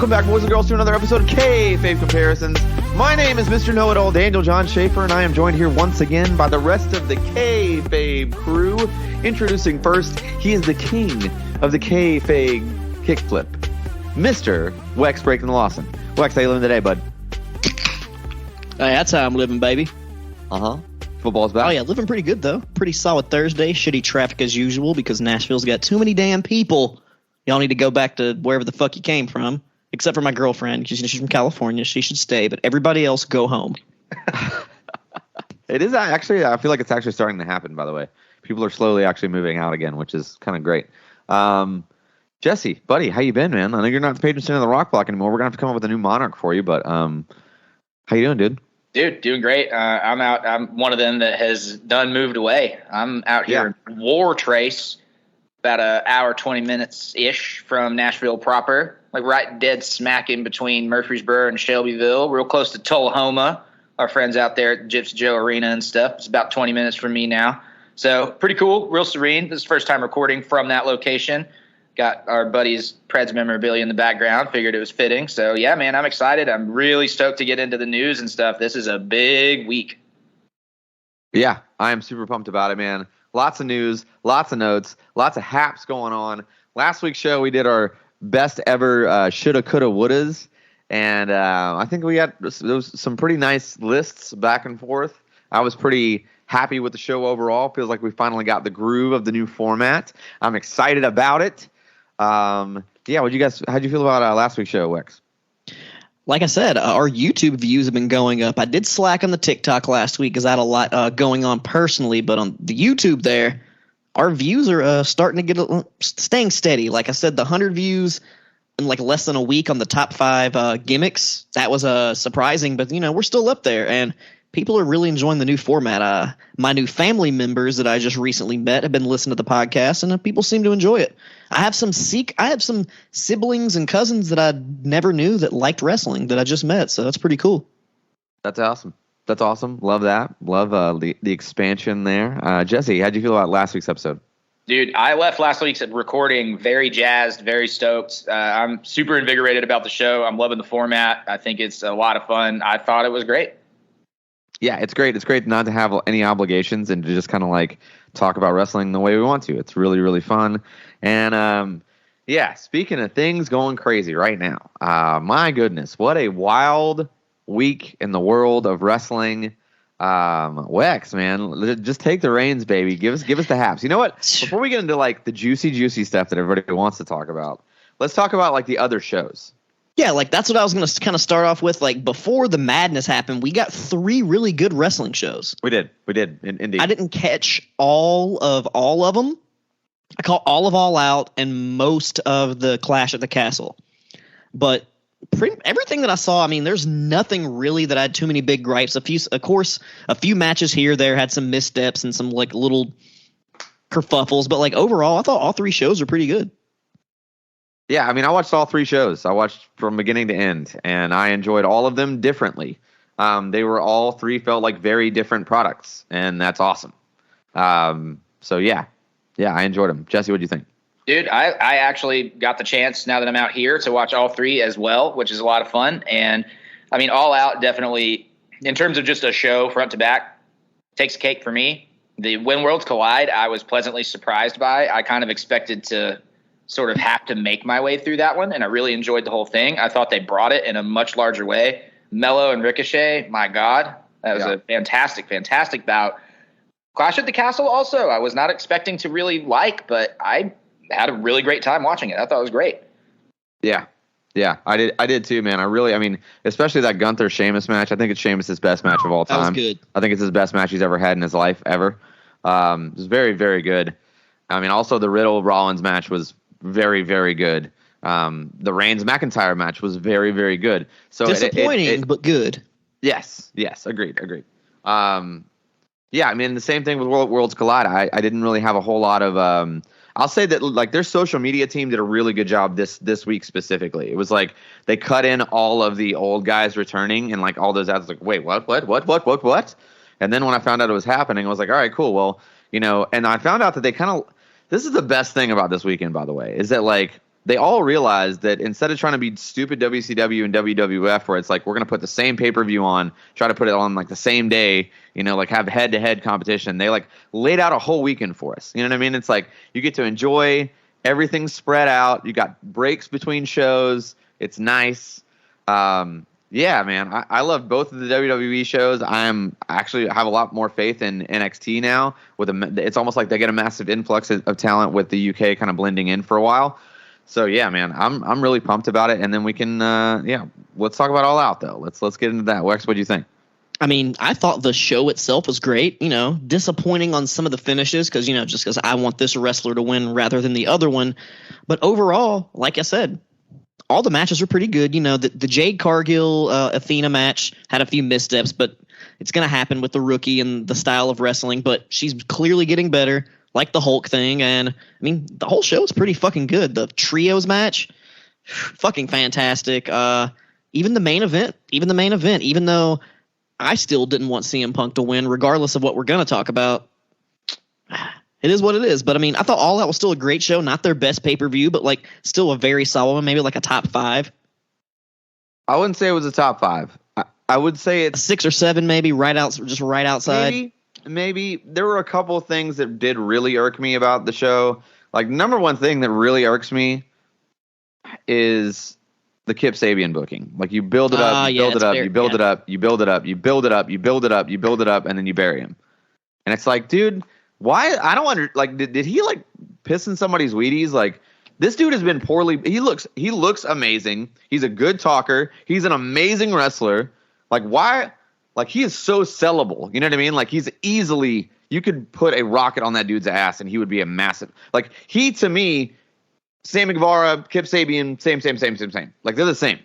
Welcome back, boys and girls, to another episode of Kayfabe Comparisons. My name is Mr. Knowitall, Daniel John Schafer, and I am joined here once again by the rest of the Kayfabe crew. Introducing first, he is the king of the Kayfabe kickflip, Mr. Wex breakin Lawson. Wex, how you living today, bud? Hey, that's how I'm living, baby. Football's back. Oh, yeah, living pretty good, though. Pretty solid Thursday. Shitty traffic as usual because Nashville's got too many damn people. Y'all need to go back to wherever the fuck you came from. Except for my girlfriend. She's from California. She should stay. But everybody else, go home. It is actually, I feel like it's actually starting to happen, by the way. People are slowly actually moving out again, which is kind of great. Jesse, buddy, how you been, man? I know you're not the patron saint of the Rock Block anymore. We're going to have to come up with a new monarch for you. But how you doing, dude? Dude, doing great. I'm out. I'm one of them that has done moved away. I'm out here in War Trace, about an hour, 20 minutes-ish from Nashville proper, like right dead smack in between Murfreesboro and Shelbyville, real close to Tullahoma. Our friends out there at Gypsy Joe Arena and stuff. It's about 20 minutes from me now. So pretty cool, real serene. This is the first time recording from that location. Got our buddy's Preds memorabilia in the background. Figured it was fitting. So, yeah, man, I'm excited. I'm really stoked to get into the news and stuff. This is a big week. Yeah, I am super pumped about it, man. Lots of news, lots of notes, lots of haps going on. Last week's show, we did our best ever shoulda, coulda, wouldas. And I think we got some pretty nice lists back and forth. I was pretty happy with the show overall. Feels like we finally got the groove of the new format. I'm excited about it. How'd you feel about last week's show, Wex? Like I said, our YouTube views have been going up. I did slack on the TikTok last week because I had a lot going on personally. But on the YouTube there, our views are starting to staying steady. Like I said, the 100 views in like less than a week on the top 5 gimmicks. That was surprising, but we're still up there, and people are really enjoying the new format. My new family members that I just recently met have been listening to the podcast, and people seem to enjoy it. I have some siblings and cousins that I never knew that liked wrestling that I just met, so that's pretty cool. That's awesome. Love that. Love the expansion there. Jesse, how'd you feel about last week's episode? Dude, I left last week's recording very jazzed, very stoked. I'm super invigorated about the show. I'm loving the format. I think it's a lot of fun. I thought it was great. Yeah, it's great. It's great not to have any obligations and to just kind of like talk about wrestling the way we want to. It's really, really fun. And speaking of things going crazy right now, my goodness, what a wild week in the world of wrestling. Wex, man, just take the reins, baby. Give us the haps. You know what? Before we get into like the juicy stuff that everybody wants to talk about, let's talk about like the other shows. Yeah, like that's what I was going to kind of start off with. Like before the madness happened, we got 3 really good wrestling shows. We did, indeed. I didn't catch all of them. I caught all of All Out and most of the Clash at the Castle. But everything that I saw, I mean, there's nothing really that I had too many big gripes. A few matches here there had some missteps and some like little kerfuffles. But like overall, I thought all 3 shows were pretty good. Yeah, I mean, I watched all 3 shows. I watched from beginning to end, and I enjoyed all of them differently. They were all 3 felt like very different products, and that's awesome. So yeah, I enjoyed them. Jesse, what do you think? Dude, I actually got the chance now that I'm out here to watch all 3 as well, which is a lot of fun. And I mean, All Out definitely, in terms of just a show front to back, takes the cake for me. The When Worlds Collide, I was pleasantly surprised by. I kind of expected to sort of have to make my way through that one, and I really enjoyed the whole thing. I thought they brought it in a much larger way. Mello and Ricochet, my God, that was a fantastic bout. Clash at the Castle also, I was not expecting to really like, but I had a really great time watching it. I thought it was great. Yeah, I did too, man. I mean, especially that Gunther Sheamus match. I think it's Sheamus' best match of all time. That was good. I think it's his best match he's ever had in his life, ever. It was very, very good. I mean, also the Riddle Rollins match was very, very good. The Reigns McIntyre match was very, very good. So disappointing, but good. Yes, agreed. Yeah, I mean the same thing with Worlds Collide. I didn't really have a whole lot of. I'll say that like their social media team did a really good job this week specifically. It was like they cut in all of the old guys returning and like all those ads like wait what, and then when I found out it was happening, I was like all right cool, well and I found out that they kind of. This is the best thing about this weekend, by the way, is that like they all realized that instead of trying to be stupid WCW and WWF, where it's like we're going to put the same pay-per-view on, try to put it on like the same day, like have head-to-head competition. They like laid out a whole weekend for us. You know what I mean? It's like you get to enjoy everything spread out. You got breaks between shows. It's nice. Yeah, man, I love both of the WWE shows. I have a lot more faith in NXT now. It's almost like they get a massive influx of talent with the UK kind of blending in for a while. So yeah, man, I'm really pumped about it. And then we can let's talk about All Out though. Let's get into that. Wex, what do you think? I mean, I thought the show itself was great. Disappointing on some of the finishes because just because I want this wrestler to win rather than the other one. But overall, like I said, all the matches are pretty good. The Jade Cargill Athena match had a few missteps, but it's going to happen with the rookie and the style of wrestling. But she's clearly getting better, like the Hulk thing. And I mean, the whole show is pretty fucking good. The trios match, fucking fantastic. Even the main event, even though I still didn't want CM Punk to win, regardless of what we're going to talk about. It is what it is. But I mean, I thought All Out was still a great show. Not their best pay-per-view, but like still a very solid one, maybe like a top 5. I wouldn't say it was a top 5. I would say it's 6 or 7, maybe right outside. Maybe there were a couple of things that did really irk me about the show. Like number one thing that really irks me is the Kip Sabian booking. Like you build it up, you build it up, you build it up, you build it up, you build it up, you build it up, you build it up, and then you bury him. And it's like, dude, why? I don't did he like piss in somebody's Wheaties? Like this dude has been poorly. He looks amazing. He's a good talker. He's an amazing wrestler. Like why? Like he is so sellable. You know what I mean? Like he's easily, you could put a rocket on that dude's ass and he would be a massive, like he, to me, Sammy Guevara, Kip Sabian, same. Like they're the same.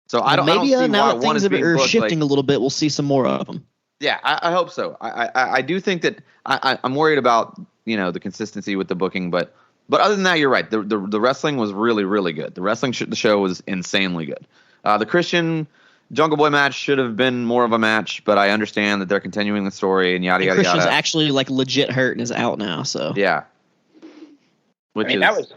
So I don't see now why that one is things being are booked, shifting a little bit, we'll see some more of them. Yeah, I hope so. I do think that I'm worried about the consistency with the booking, but other than that, you're right. The wrestling was really, really good. The wrestling the show was insanely good. The Christian Jungle Boy match should have been more of a match, but I understand that they're continuing the story and yada yada yada. Christian's actually like legit hurt and is out now. So yeah, that was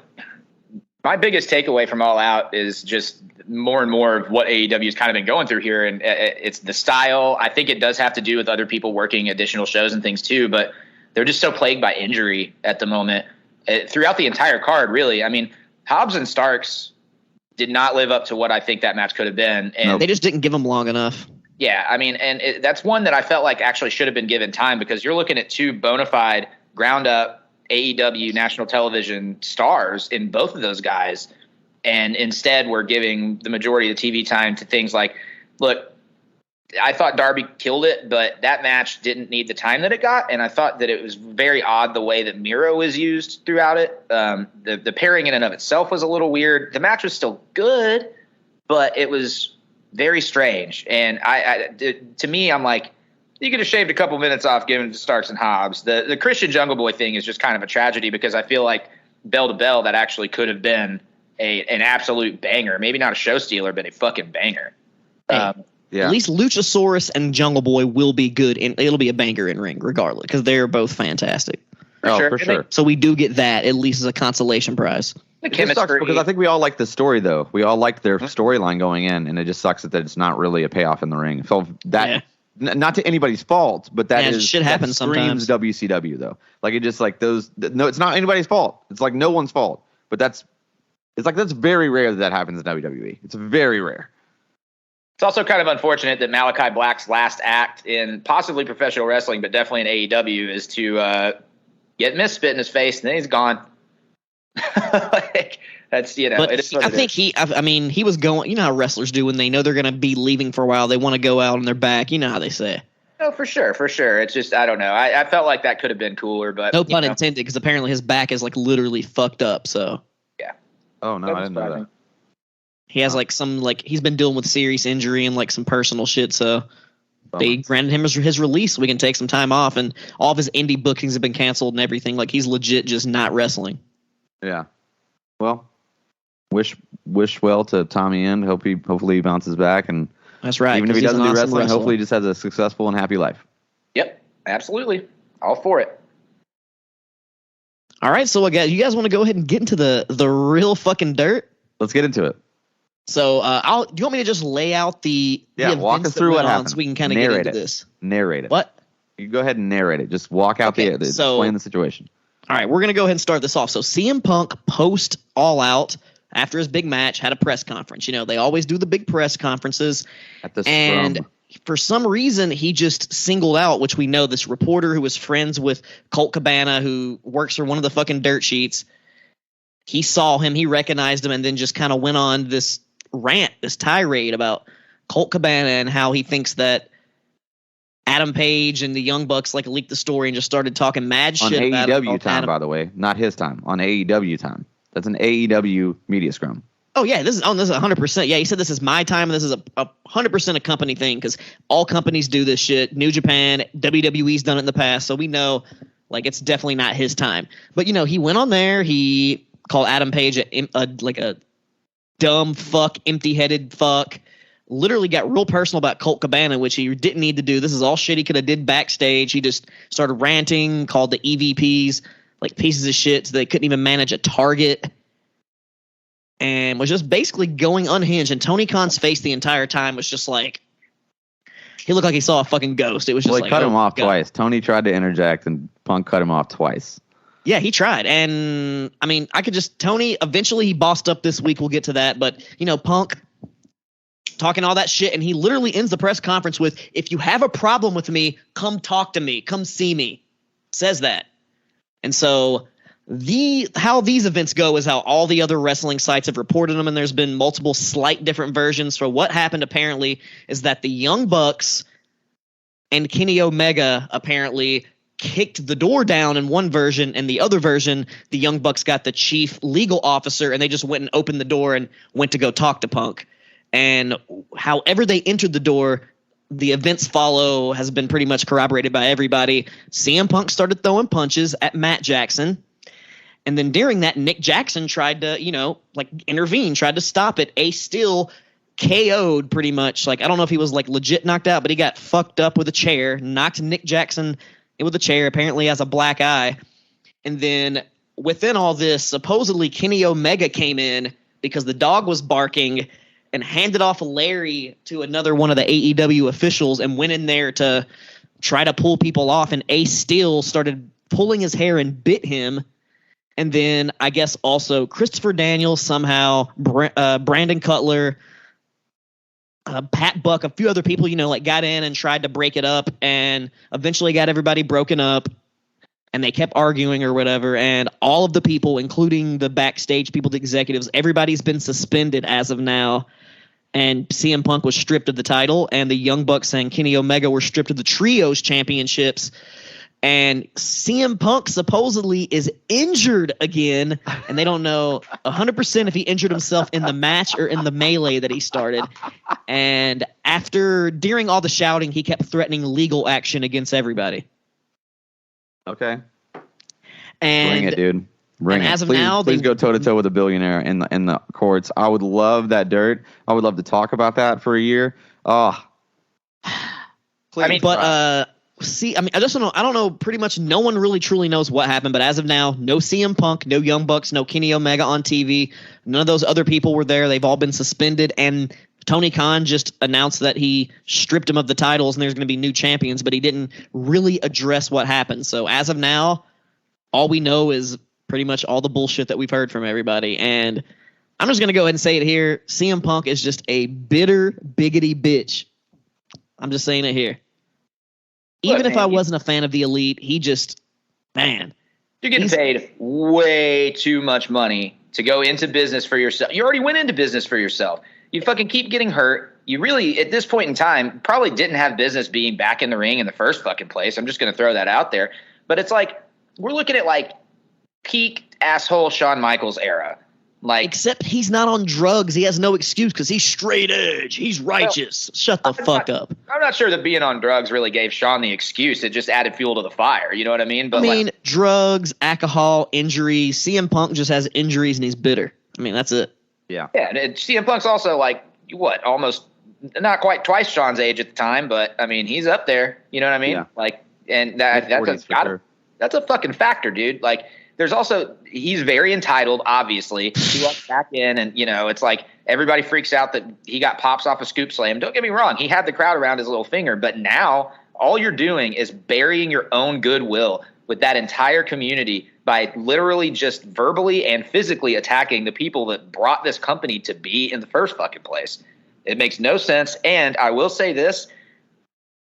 my biggest takeaway from All Out is just more and more of what AEW has kind of been going through here. And it's the style. I think it does have to do with other people working additional shows and things too, but they're just so plagued by injury at the moment throughout the entire card, really. I mean, Hobbs and Starks did not live up to what I think that match could have been. And they just didn't give them long enough. Yeah. I mean, and that's one that I felt like actually should have been given time because you're looking at two bona fide ground up AEW national television stars in both of those guys. And instead we're giving the majority of the TV time to things like, look, I thought Darby killed it, but that match didn't need the time that it got. And I thought that it was very odd the way that Miro was used throughout it. The pairing in and of itself was a little weird. The match was still good, but it was very strange. And to me, I'm like, you could have shaved a couple minutes off giving it to Starks and Hobbs. The Christian Jungle Boy thing is just kind of a tragedy because I feel like bell to bell that actually could have been an absolute banger. Maybe not a show stealer, but a fucking banger. Yeah. At least Luchasaurus and Jungle Boy will be good, and it'll be a banger in ring regardless because they're both fantastic. For sure. So we do get that at least as a consolation prize. It just sucks because I think we all like the story though. We all like their storyline going in, and it just sucks that it's not really a payoff in the ring. So that not to anybody's fault, but that is shit happens sometimes. WCW though, like it just like those. No, it's not anybody's fault. It's like no one's fault. But that's very rare that happens in WWE. It's very rare. It's also kind of unfortunate that Malachi Black's last act in possibly professional wrestling, but definitely in AEW, is to get Miz spit in his face, and then he's gone. Like, that's, But I think he was going, you know how wrestlers do when they know they're going to be leaving for a while, they want to go out on their back. You know how they say. No, for sure. It's just, I don't know. I felt like that could have been cooler, but no pun intended, because apparently his back is like literally fucked up. So yeah. Oh no, I didn't know that. He has he's been dealing with serious injury and like some personal shit. So they granted him his release so we can take some time off, and all of his indie bookings have been canceled and everything. Like he's legit just not wrestling. Yeah. Well, wish well to Tommy End. Hopefully he bounces back, and that's right. Even if he doesn't do wrestling, hopefully he just has a successful and happy life. Yep, absolutely. All for it. All right, so again, you guys want to go ahead and get into the real fucking dirt? Let's get into it. So, do you want me to just lay out the walk us through what happened, so we can kind of get into this? Narrate it. What? You go ahead and narrate it. Just walk out explain the situation. All right, we're gonna go ahead and start this off. So, CM Punk post All Out after his big match had a press conference. You know, they always do the big press conferences, and for some reason he just singled out, which we know, this reporter who was friends with Colt Cabana, who works for one of the fucking dirt sheets. He saw him, he recognized him, and then just kind of went on this rant, this tirade about Colt Cabana and how he thinks that Adam Page and the Young Bucks like leaked the story and just started talking mad shit about AEW time, by the way, not his time, on AEW time. That's an AEW media scrum. Oh yeah, this is 100%. Yeah, he said this is my time, and this is a 100% a company thing, because all companies do this shit. New Japan, WWE's done it in the past, so we know like it's definitely not his time. But you know, he went on there, he called Adam Page a dumb fuck, empty-headed fuck. Literally got real personal about Colt Cabana, which he didn't need to do. This is all shit he could have did backstage. He just started ranting, called the EVPs like pieces of shit, so they couldn't even manage a target, and was just basically going unhinged. And Tony Khan's face the entire time was just like, he looked like he saw a fucking ghost. It was just he cut him off twice. Tony tried to interject, and Punk cut him off twice. Yeah, he tried. And I mean, Tony, eventually he bossed up this week. We'll get to that. But, you know, Punk talking all that shit. And he literally ends the press conference with, if you have a problem with me, come talk to me. Come see me. Says that. And so how these events go is how all the other wrestling sites have reported them. And there's been multiple slight different versions. For what happened apparently is that the Young Bucks and Kenny Omega apparently kicked the door down in one version, and the other version, the Young Bucks got the chief legal officer, and they just went and opened the door and went to go talk to Punk. And however they entered the door, the events follow has been pretty much corroborated by everybody. CM Punk started throwing punches at Matt Jackson. And then during that, Nick Jackson tried to, intervene, tried to stop it. Ace Steel KO'd pretty much. Like, I don't know if he was legit knocked out, but he got fucked up with a chair, knocked Nick Jackson with a chair, apparently has a black eye. And then within all this, supposedly Kenny Omega came in because the dog was barking and handed off Larry to another one of the AEW officials and went in there to try to pull people off. And Ace Steel started pulling his hair and bit him. And then I guess also Christopher Daniels somehow, Brandon Cutler, Pat Buck, a few other people, got in and tried to break it up and eventually got everybody broken up, and they kept arguing or whatever. And all of the people, including the backstage people, the executives, everybody's been suspended as of now. And CM Punk was stripped of the title, and the Young Bucks and Kenny Omega were stripped of the Trios championships. And CM Punk supposedly is injured again, and they don't know 100% if he injured himself in the match or in the melee that he started. And during all the shouting, he kept threatening legal action against everybody. Okay. And bring it, dude. Bring it. As of please, now, please go toe to toe with a billionaire in the courts. I would love that dirt. I would love to talk about that for a year. Oh. Please, I don't know. Pretty much no one really truly knows what happened. But as of now, no CM Punk, no Young Bucks, no Kenny Omega on TV. None of those other people were there. They've all been suspended. And Tony Khan just announced that he stripped him of the titles and there's going to be new champions. But he didn't really address what happened. So as of now, all we know is pretty much all the bullshit that we've heard from everybody. And I'm just going to go ahead and say it here. CM Punk is just a bitter, biggity bitch. I'm just saying it here. Even if I wasn't a fan of the Elite, he just, man. You're getting paid way too much money to go into business for yourself. You already went into business for yourself. You fucking keep getting hurt. You really, at this point in time, probably didn't have business being back in the ring in the first fucking place. I'm just going to throw that out there. But it's like, we're looking at peak asshole Shawn Michaels era. Except he's not on drugs. He has no excuse because he's straight edge. He's righteous. Shut the fuck up. I'm not sure that being on drugs really gave Shawn the excuse. It just added fuel to the fire. You know what I mean? But drugs, alcohol, injuries. CM Punk just has injuries and he's bitter. That's it. Yeah. Yeah. And CM Punk's also almost not quite twice Shawn's age at the time, but he's up there. You know what I mean? Yeah. And that's a fucking factor, dude. there's also, he's very entitled, obviously. He walks back in and, it's like everybody freaks out that he got pops off a scoop slam. Don't get me wrong. He had the crowd around his little finger, but now all you're doing is burying your own goodwill with that entire community by literally just verbally and physically attacking the people that brought this company to be in the first fucking place. It makes no sense. And I will say this,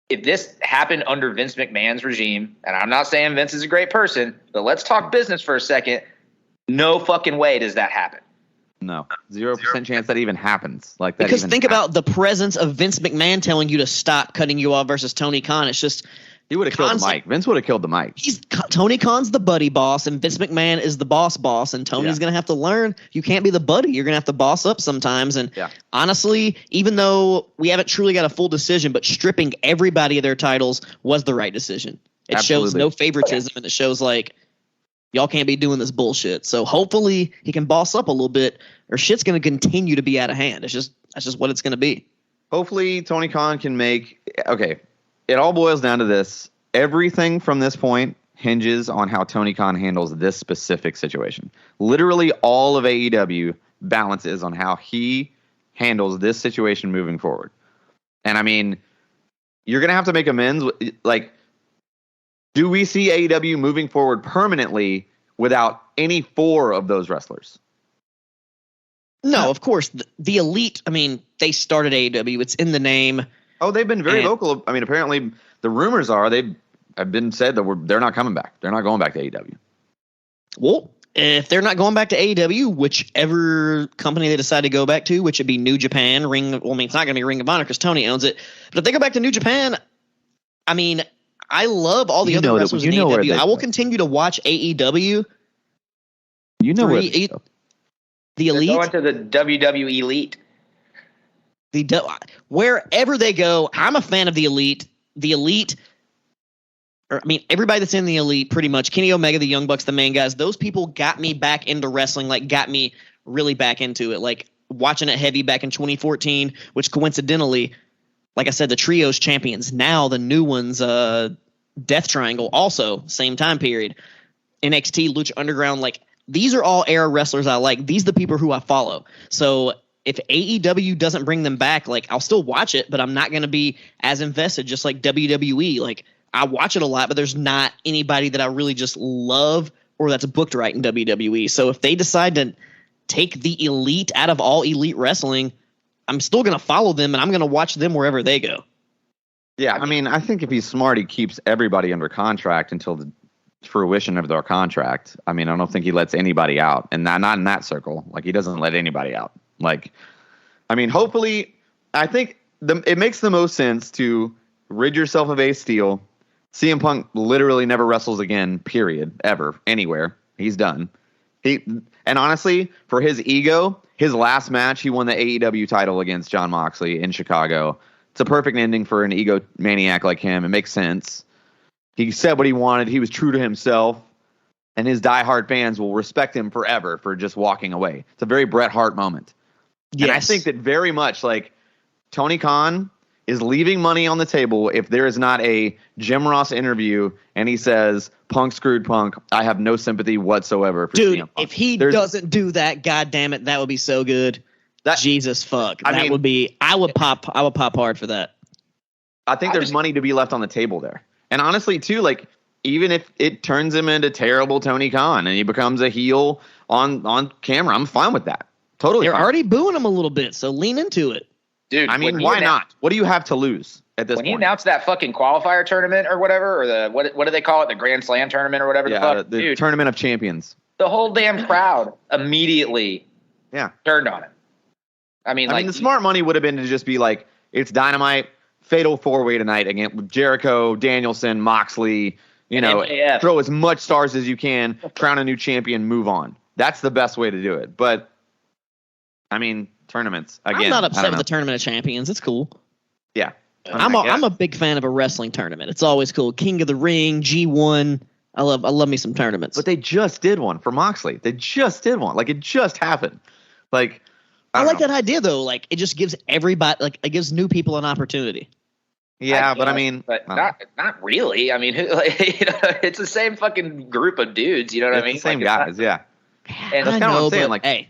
if this happened under Vince McMahon's regime, and I'm not saying Vince is a great person, but let's talk business for a second. No fucking way does that happen. No, 0% chance that even happens. Like that. Because think about the presence of Vince McMahon telling you to stop cutting you off versus Tony Khan. It's just he would have killed the mic. Vince would have killed the mic. Tony Khan's the buddy boss, and Vince McMahon is the boss, and Tony's going to have to learn. You can't be the buddy. You're going to have to boss up sometimes. And honestly, even though we haven't truly got a full decision, but stripping everybody of their titles was the right decision. It shows no favoritism, and it shows like y'all can't be doing this bullshit. So hopefully he can boss up a little bit, or shit's going to continue to be out of hand. That's just what it's going to be. Hopefully Tony Khan can make – okay, it all boils down to this. Everything from this point hinges on how Tony Khan handles this specific situation. Literally all of AEW balances on how he handles this situation moving forward. And, I mean, you're going to have to make amends. Like, do we see AEW moving forward permanently without any 4 of those wrestlers? No, of course. The Elite, I mean, they started AEW. It's in the name. Oh, they've been very vocal. I mean, apparently the rumors are they have been said that they're not coming back. They're not going back to AEW. Well, if they're not going back to AEW, whichever company they decide to go back to, which would be New Japan, it's not going to be Ring of Honor because Tony owns it. But if they go back to New Japan, I mean, I love all the other wrestlers in AEW. I will continue to watch AEW. You know where the Elite. They're going to the WWE Elite. Wherever they go, I'm a fan of the Elite. The Elite, everybody that's in the Elite, pretty much. Kenny Omega, the Young Bucks, the main guys. Those people got me back into wrestling. Like, got me really back into it. Like watching it heavy back in 2014, which coincidentally, like I said, the Trios champions. Now the new ones, Death Triangle, also same time period. NXT, Lucha Underground, like these are all era wrestlers I like. These are the people who I follow. So if AEW doesn't bring them back, like I'll still watch it, but I'm not going to be as invested. Just like WWE, like I watch it a lot, but there's not anybody that I really just love or that's booked right in WWE. So if they decide to take the Elite out of all Elite wrestling, I'm still going to follow them and I'm going to watch them wherever they go. Yeah, I mean, I think if he's smart, he keeps everybody under contract until the fruition of their contract. I mean, I don't think he lets anybody out, and not in that circle. Like, he doesn't let anybody out. Like, I mean, hopefully, I think it makes the most sense to rid yourself of Ace Steel. CM Punk literally never wrestles again, period, ever, anywhere. He's done. And honestly, for his ego, his last match, he won the AEW title against Jon Moxley in Chicago. It's a perfect ending for an egomaniac like him. It makes sense. He said what he wanted. He was true to himself. And his diehard fans will respect him forever for just walking away. It's a very Bret Hart moment. Yes. And I think that very much like Tony Khan is leaving money on the table if there is not a Jim Ross interview and he says, Punk screwed Punk. I have no sympathy whatsoever for CM Punk. If he doesn't do that, God damn it, that would be so good. Jesus fuck. I would pop hard for that. I think there's money to be left on the table there. And honestly, too, like, even if it turns him into terrible Tony Khan and he becomes a heel on camera, I'm fine with that. Totally. They're already booing him a little bit, so lean into it. Dude, I mean, why not? What do you have to lose at this point? When he announced that fucking qualifier tournament or whatever, or the what do they call it? The Grand Slam tournament or whatever the fuck? The Tournament of Champions. The whole damn crowd immediately turned on it. I mean, the smart money would have been to just be like, it's Dynamite, Fatal 4-Way tonight against Jericho, Danielson, Moxley, MJF. Throw as much stars as you can, crown a new champion, move on. That's the best way to do it. But, I mean, tournaments, again. I'm not upset with the Tournament of Champions. It's cool. Yeah. I'm a big fan of a wrestling tournament. It's always cool. King of the Ring, G1. I love me some tournaments. But they just did one for Moxley. They just did one. Like, it just happened. Like, I like that idea, though. Like, it just gives everybody, like, it gives new people an opportunity. Yeah, but I mean, but not really. I mean, it's the same fucking group of dudes. You know what I mean? The same guys. Yeah, And that's kind of what I'm saying. Like, hey,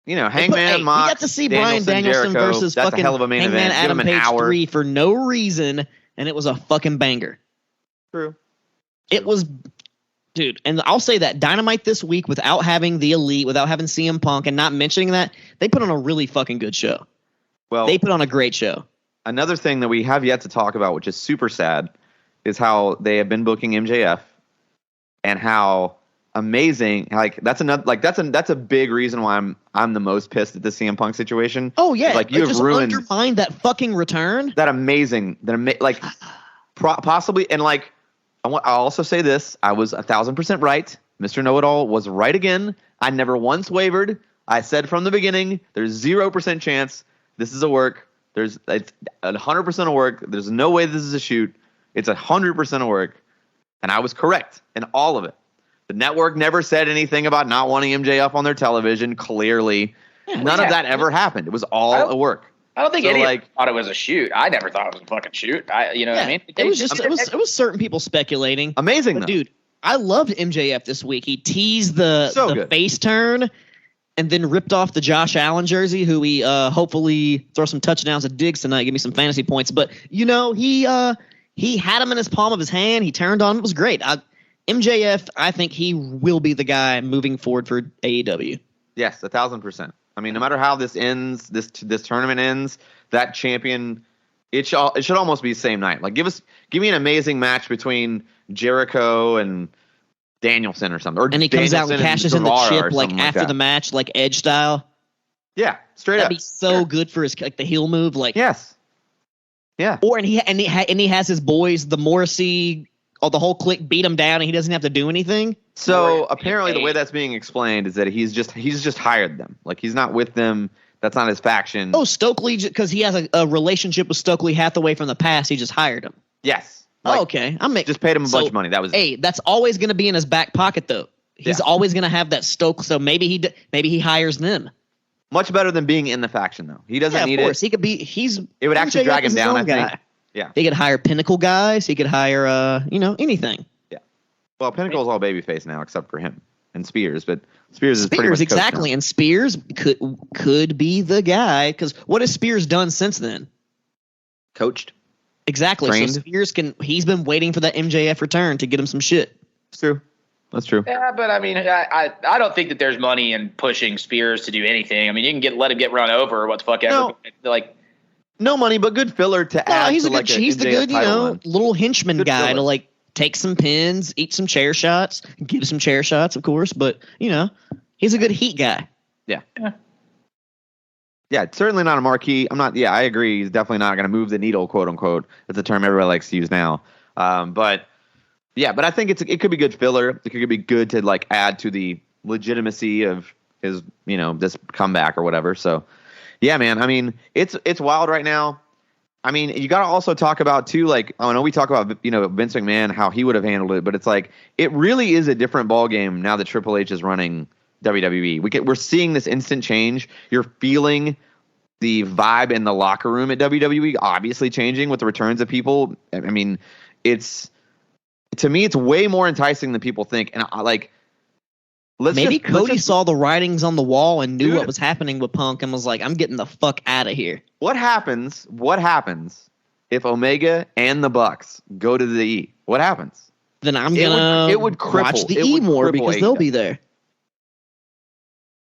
Hangman, we Mox, got to see Bryan Danielson Jericho, versus that's fucking a hell of a main Hangman event. Adam Give him an Page hour. 3 for no reason, and it was a fucking banger. True. It was, dude, and I'll say that Dynamite this week, without having the Elite, without having CM Punk, and not mentioning that, they put on a really fucking good show. Well, They put on a great show. Another thing that we have yet to talk about, which is super sad, is how they have been booking MJF, and how amazing. Like that's a big reason why I'm the most pissed at the CM Punk situation. Oh yeah, like you have just ruined undermined that fucking return. Possibly, and like I'll also say this: I was 1,000% right. Mr. Knowitall was right again. I never once wavered. I said from the beginning, there's 0% chance this is a work. It's 100% a work. There's no way this is a shoot. It's 100% a work. And I was correct in all of it. The network never said anything about not wanting MJF on their television, clearly. None of that ever happened. It was all a work. I don't think anyone thought it was a shoot. I never thought it was a fucking shoot. You know what I mean? It was certain people speculating. Amazing, but dude, I loved MJF this week. He teased the face turn and then ripped off the Josh Allen jersey, who he hopefully throw some touchdowns at Diggs tonight, give me some fantasy points. But, he had him in his palm of his hand. He turned on. It was great. MJF, I think he will be the guy moving forward for AEW. Yes, 1,000%. I mean, no matter how this ends, this tournament ends, that champion, it should almost be the same night. Like, give me an amazing match between Jericho and Danielson or something. And he comes out and cashes in the chip after the match, like Edge style. Yeah, straight up. That'd be so good for his the heel move. Like yes, yeah. Or and he has his boys, the Morrissey, the whole clique beat him down, and he doesn't have to do anything. So apparently, the way that's being explained is that he's just hired them. Like he's not with them. That's not his faction. Oh, Stokely, because he has a relationship with Stokely Hathaway from the past. He just hired him. Yes. Okay. Just paid him a bunch of money. That was. Hey, that's always going to be in his back pocket, though. He's always going to have that Stoke. So maybe he hires them. Much better than being in the faction, though. He doesn't need it. He could be. It would actually drag him down. I think. Yeah. He could hire Pinnacle guys. He could hire anything. Yeah. Well, Pinnacle's all babyface now, except for him and Spears. But Spears is pretty much exactly, and Spears could be the guy, because what has Spears done since then? Coached. Exactly. Trained. So Spears he's been waiting for that MJF return to get him some shit. It's true. That's true. Yeah, but I mean, I don't think that there's money in pushing Spears to do anything. I mean, you can let him get run over or what the fuck ever. Like, no money, but good filler to add. He's to he's the good, little henchman guy filler. to like take some pins, eat some chair shots, give some chair shots, of course. But he's a good heat guy. Yeah. Yeah, certainly not a marquee. I agree. He's definitely not going to move the needle, quote unquote. That's a term everybody likes to use now. But I think it could be good filler. It could be good to like add to the legitimacy of his, this comeback or whatever. So, yeah, man. I mean, it's wild right now. I mean, you got to also talk about too, like, I know we talk about, Vince McMahon, how he would have handled it, but it's like, it really is a different ballgame now that Triple H is running WWE. We're seeing this instant change. You're feeling the vibe in the locker room at WWE obviously changing with the returns of people. I mean, to me, it's way more enticing than people think. And maybe Cody saw the writings on the wall and knew what was happening with Punk and was like, I'm getting the fuck out of here. What happens if Omega and the Bucks go to the E? What happens? Then I'm going to watch the E more because they'll be there.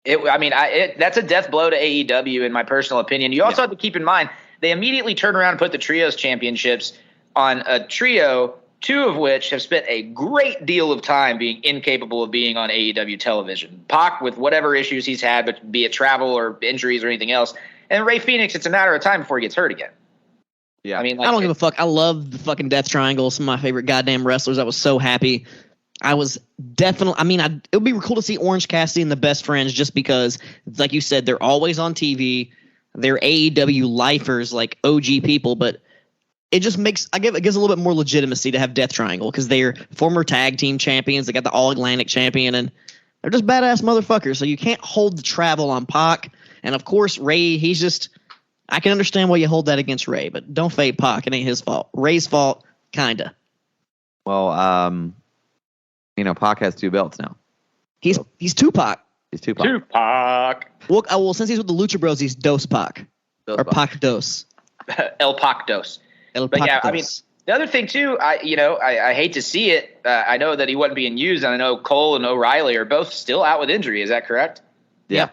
That's a death blow to AEW in my personal opinion. You also have to keep in mind they immediately turn around and put the trios championships on a trio, two of which have spent a great deal of time being incapable of being on AEW television. Pac with whatever issues he's had, but be it travel or injuries or anything else, and Rey Fenix, it's a matter of time before he gets hurt again. Yeah, I mean, I don't give a fuck. I love the fucking Death Triangle. Some of my favorite goddamn wrestlers. I was so happy. I was definitely. I mean, it would be cool to see Orange Cassidy and the Best Friends, just because, like you said, they're always on TV. They're AEW lifers, like OG people, but it just makes it gives a little bit more legitimacy to have Death Triangle because they're former tag team champions. They got the All Atlantic champion, and they're just badass motherfuckers. So you can't hold the travel on Pac. And of course, Ray, he's just I can understand why you hold that against Ray, but don't fade Pac. It ain't his fault. Ray's fault, kinda. Well, Pac has 2 belts now. He's Tupac. He's Tupac. Tupac. Well, since he's with the Lucha Bros, he's Dos Pac. Or Pac Dos. El Pac Dos. But yeah, I mean, the other thing too, I hate to see it. I know that he wasn't being used, and I know Cole and O'Reilly are both still out with injury. Is that correct? Yeah.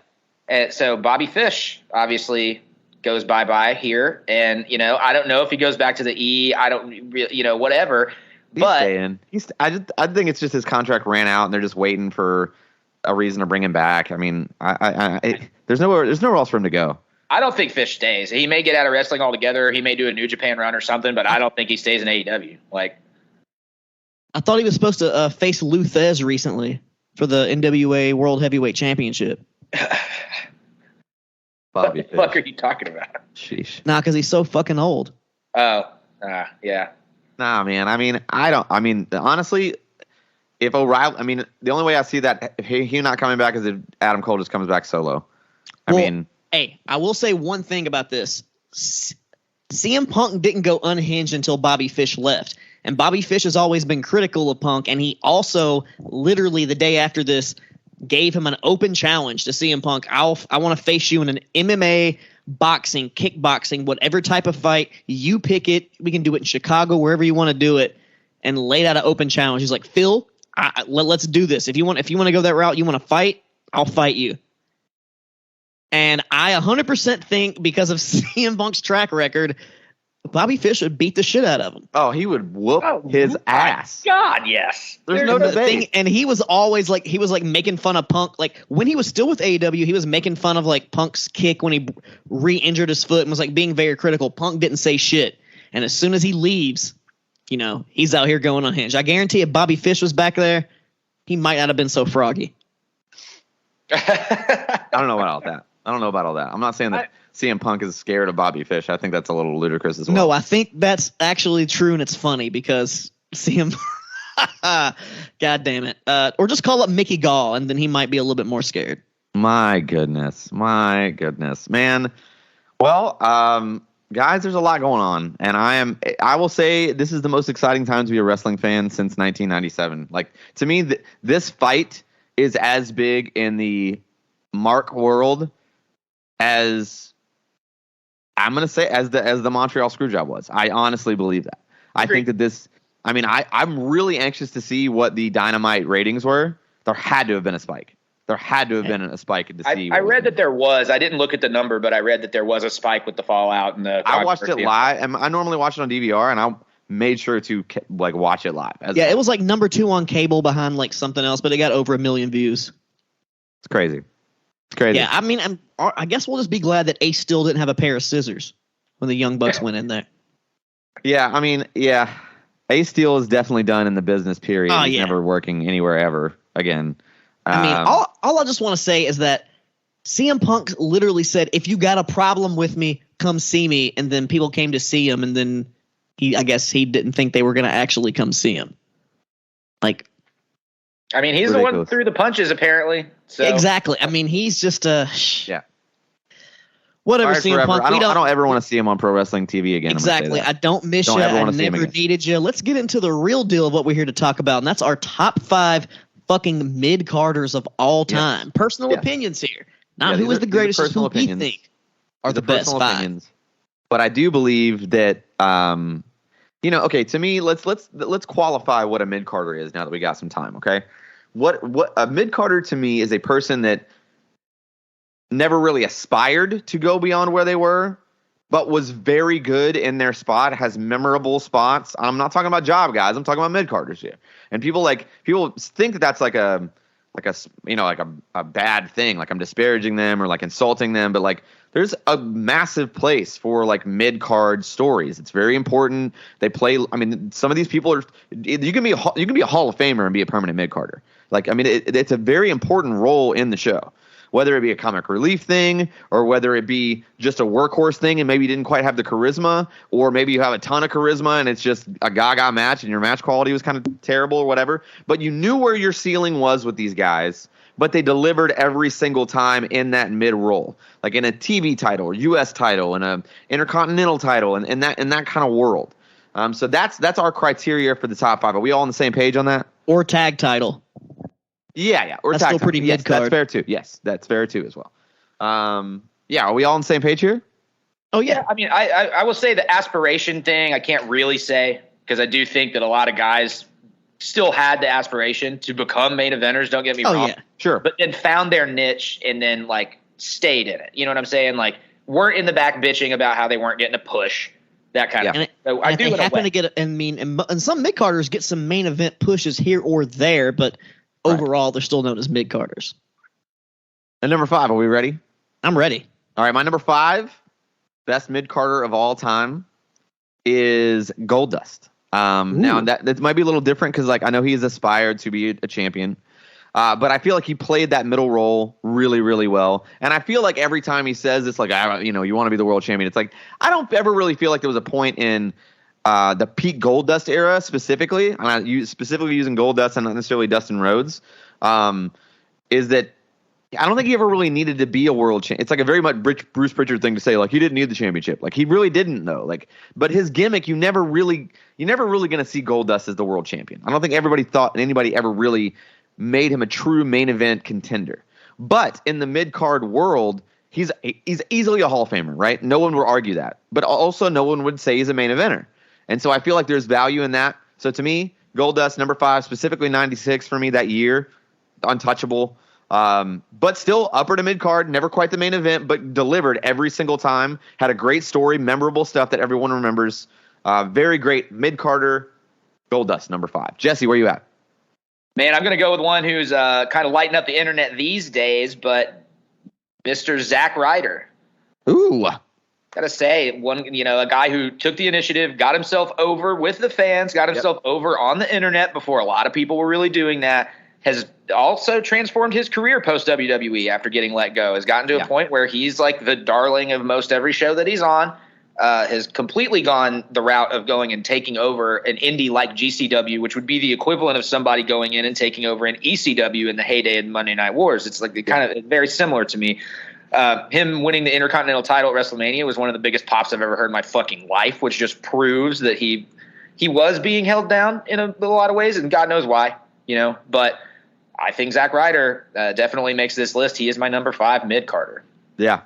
So Bobby Fish obviously goes bye-bye here, and I don't know if he goes back to the E. I don't, whatever. He's staying. I think it's just his contract ran out, and they're just waiting for a reason to bring him back. I mean, there's nowhere else for him to go. I don't think Fish stays. He may get out of wrestling altogether. He may do a New Japan run or something, but I don't think he stays in AEW. I thought he was supposed to face Lou Thez recently for the NWA World Heavyweight Championship. What the fuck are you talking about? Sheesh. Nah, because he's so fucking old. Oh, yeah. Nah, man. Honestly, if O'Reilly, the only way I see that he not coming back is if Adam Cole just comes back solo. Hey, I will say one thing about this. CM Punk didn't go unhinged until Bobby Fish left. And Bobby Fish has always been critical of Punk, and he also, literally the day after this, gave him an open challenge to CM Punk. I want to face you in an MMA, boxing, kickboxing, whatever type of fight. You pick it. We can do it in Chicago, wherever you want to do it, and laid out an open challenge. He's like, Phil, let's do this. If you want to go that route, you want to fight, I'll fight you. And I 100% think because of CM Punk's track record, Bobby Fish would beat the shit out of him. Oh, he would whoop his ass. God, yes. There's no debate. And he was always making fun of Punk. Like when he was still with AEW, he was making fun of like Punk's kick when he re-injured his foot and was like being very critical. Punk didn't say shit. And as soon as he leaves, he's out here going unhinged. I guarantee if Bobby Fish was back there, he might not have been so froggy. I don't know about that. I'm not saying that CM Punk is scared of Bobby Fish. I think that's a little ludicrous as well. No, I think that's actually true, and it's funny because CM God damn it. Or just call up Mickey Gall, and then he might be a little bit more scared. My goodness. Man. Well, guys, there's a lot going on, and I will say this is the most exciting time to be a wrestling fan since 1997. Like, to me, this fight is as big in the Mark world as I'm going to say as the Montreal Screwjob was. I honestly believe that. I think that this, I'm really anxious to see what the Dynamite ratings were. There had to have been a spike. I read that there was. I didn't look at the number, but I read that there was a spike with the fallout and the. I watched it live. I normally watch it on DVR, and I made sure to watch it live. It was like number 2 on cable behind like something else, but it got over 1 million views. It's crazy. Yeah, I guess we'll just be glad that Ace still didn't have a pair of scissors when the Young Bucks went in there. Yeah. Ace Steel is definitely done in the business period. Oh, He's never working anywhere ever again. All I just want to say is that CM Punk literally said, if you got a problem with me, come see me. And then people came to see him, and then I guess he didn't think they were going to actually come see him. Like, he's ridiculous. The one who threw the punches, apparently. So. Exactly. He's just whatever, CM Punk. I don't ever want to see him on pro wrestling TV again. Exactly. I don't miss you. I never needed you. Let's get into the real deal of what we're here to talk about, and that's our top 5 fucking mid-carders of all time. Personal opinions here. Not who is the greatest, just who we think are the best 5. Opinions. But I do believe that, okay, to me, let's qualify what a mid-carder is now that we got some time, okay? What a mid-carder to me is a person that never really aspired to go beyond where they were, but was very good in their spot, has memorable spots. I'm not talking about job guys. I'm talking about mid-carders here. And people think that that's like a bad thing. Like I'm disparaging them or like insulting them, but like there's a massive place for like mid-card stories. It's very important. They play. Some of these people are. You can be a Hall of Famer and be a permanent mid-carder. Like it's a very important role in the show. Whether it be a comic relief thing or whether it be just a workhorse thing and maybe you didn't quite have the charisma, or maybe you have a ton of charisma and it's just a gaga match and your match quality was kind of terrible or whatever. But you knew where your ceiling was with these guys but they delivered every single time in that mid role, like in a TV title, US title, and a intercontinental title, and in that kind of world. So that's our criteria for the top 5. Are we all on the same page on that? Or tag title. Yeah. Or that's tag still pretty title. mid card. That's fair too. Yes, that's fair too as well. Are we all on the same page here? Oh yeah. I mean, I will say the aspiration thing I can't really say, because I do think that a lot of guys still had the aspiration to become main eventers. Don't get me wrong. Yeah. Sure. But then found their niche and then like stayed in it. You know what I'm saying? Like weren't in the back bitching about how they weren't getting a push. That kind of thing. So I do they happen to get. And some mid carders get some main event pushes here or there, but overall they're still known as mid carders. And number 5, are we ready? I'm ready. All right, my number 5 best mid carder of all time is Goldust. Now that might be a little different because like I know he's aspired to be a champion, but I feel like he played that middle role really, really well. And I feel like every time he says it's like you want to be the world champion. It's like I don't ever really feel like there was a point in the peak Goldust era specifically, and I specifically using Goldust and not necessarily Dustin Rhodes. Is that I don't think he ever really needed to be a world champion. It's like a very much Bruce Pritchard thing to say, like he didn't need the championship. Like he really didn't though. Like, but his gimmick, you're never really going to see Goldust as the world champion. I don't think anybody ever really made him a true main event contender. But in the mid card world, he's easily a Hall of Famer, right? No one will argue that. But also, no one would say he's a main eventer. And so I feel like there's value in that. So to me, Goldust number 5, specifically 96 for me that year, untouchable. But still upper to mid card, never quite the main event, but delivered every single time. Had a great story, memorable stuff that everyone remembers. Very great mid carder, Goldust number 5. Jesse, where you at? Man, I'm going to go with one who's kind of lighting up the internet these days, but Mr. Zack Ryder. Ooh. Gotta say, a guy who took the initiative, got himself over with the fans, got himself over on the internet before a lot of people were really doing that, has also transformed his career post WWE after getting let go, has gotten to a point where he's like the darling of most every show that he's on, has completely gone the route of going and taking over an indie like GCW, which would be the equivalent of somebody going in and taking over an ECW in the heyday of Monday Night Wars. It's like kind of very similar to me. Him winning the Intercontinental title at WrestleMania was one of the biggest pops I've ever heard in my fucking life, which just proves that he was being held down in a lot of ways, and God knows why, but I think Zack Ryder definitely makes this list. He is my number 5 mid-carder. Yeah.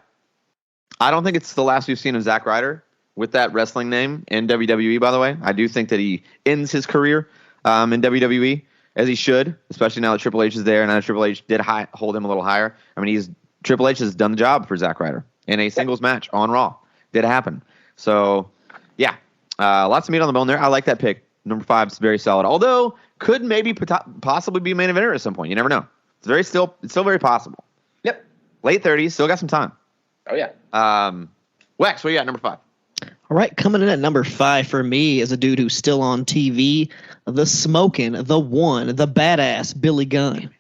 I don't think it's the last we've seen of Zack Ryder with that wrestling name in WWE, by the way. I do think that he ends his career in WWE, as he should, especially now that Triple H is there, and now that Triple H did hold him a little higher. I mean, Triple H has done the job for Zack Ryder in a singles match on Raw. Did happen. So, yeah, lots of meat on the bone there. I like that pick. Number 5 is very solid. Although, could maybe possibly be main eventer at some point. You never know. It's still very possible. Yep. Late 30s, still got some time. Oh, yeah. Wex, what you got, number 5? All right, coming in at number 5 for me is a dude who's still on TV, the smoking, the one, the badass Billy Gunn.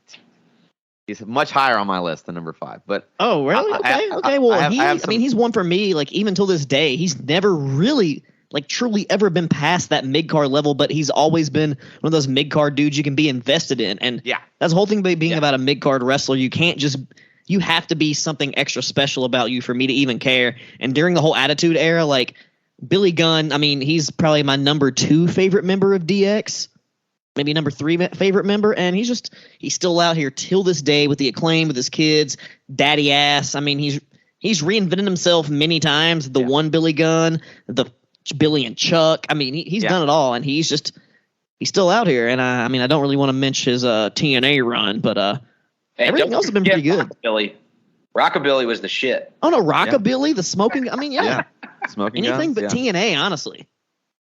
He's much higher on my list than number 5. But oh, really? Okay. Well, he's one for me. Like even till this day, he's never really truly ever been past that mid card level. But he's always been one of those mid card dudes you can be invested in. And that's the whole thing being about a mid card wrestler. You have to be something extra special about you for me to even care. And during the whole Attitude Era, like Billy Gunn, I mean, he's probably my number 2 favorite member of DX. Maybe number 3 favorite member, and he's still out here till this day with the Acclaim, with his kids, daddy ass. I mean, he's reinvented himself many times. The one Billy Gunn, the Billy and Chuck. I mean, he's done it all, and he's still out here. And I mean, I don't really want to mention his TNA run, but everything else has been pretty good. Rockabilly was the shit. Oh no, Rockabilly, the smoking. I mean, smoking anything guns, but TNA, honestly.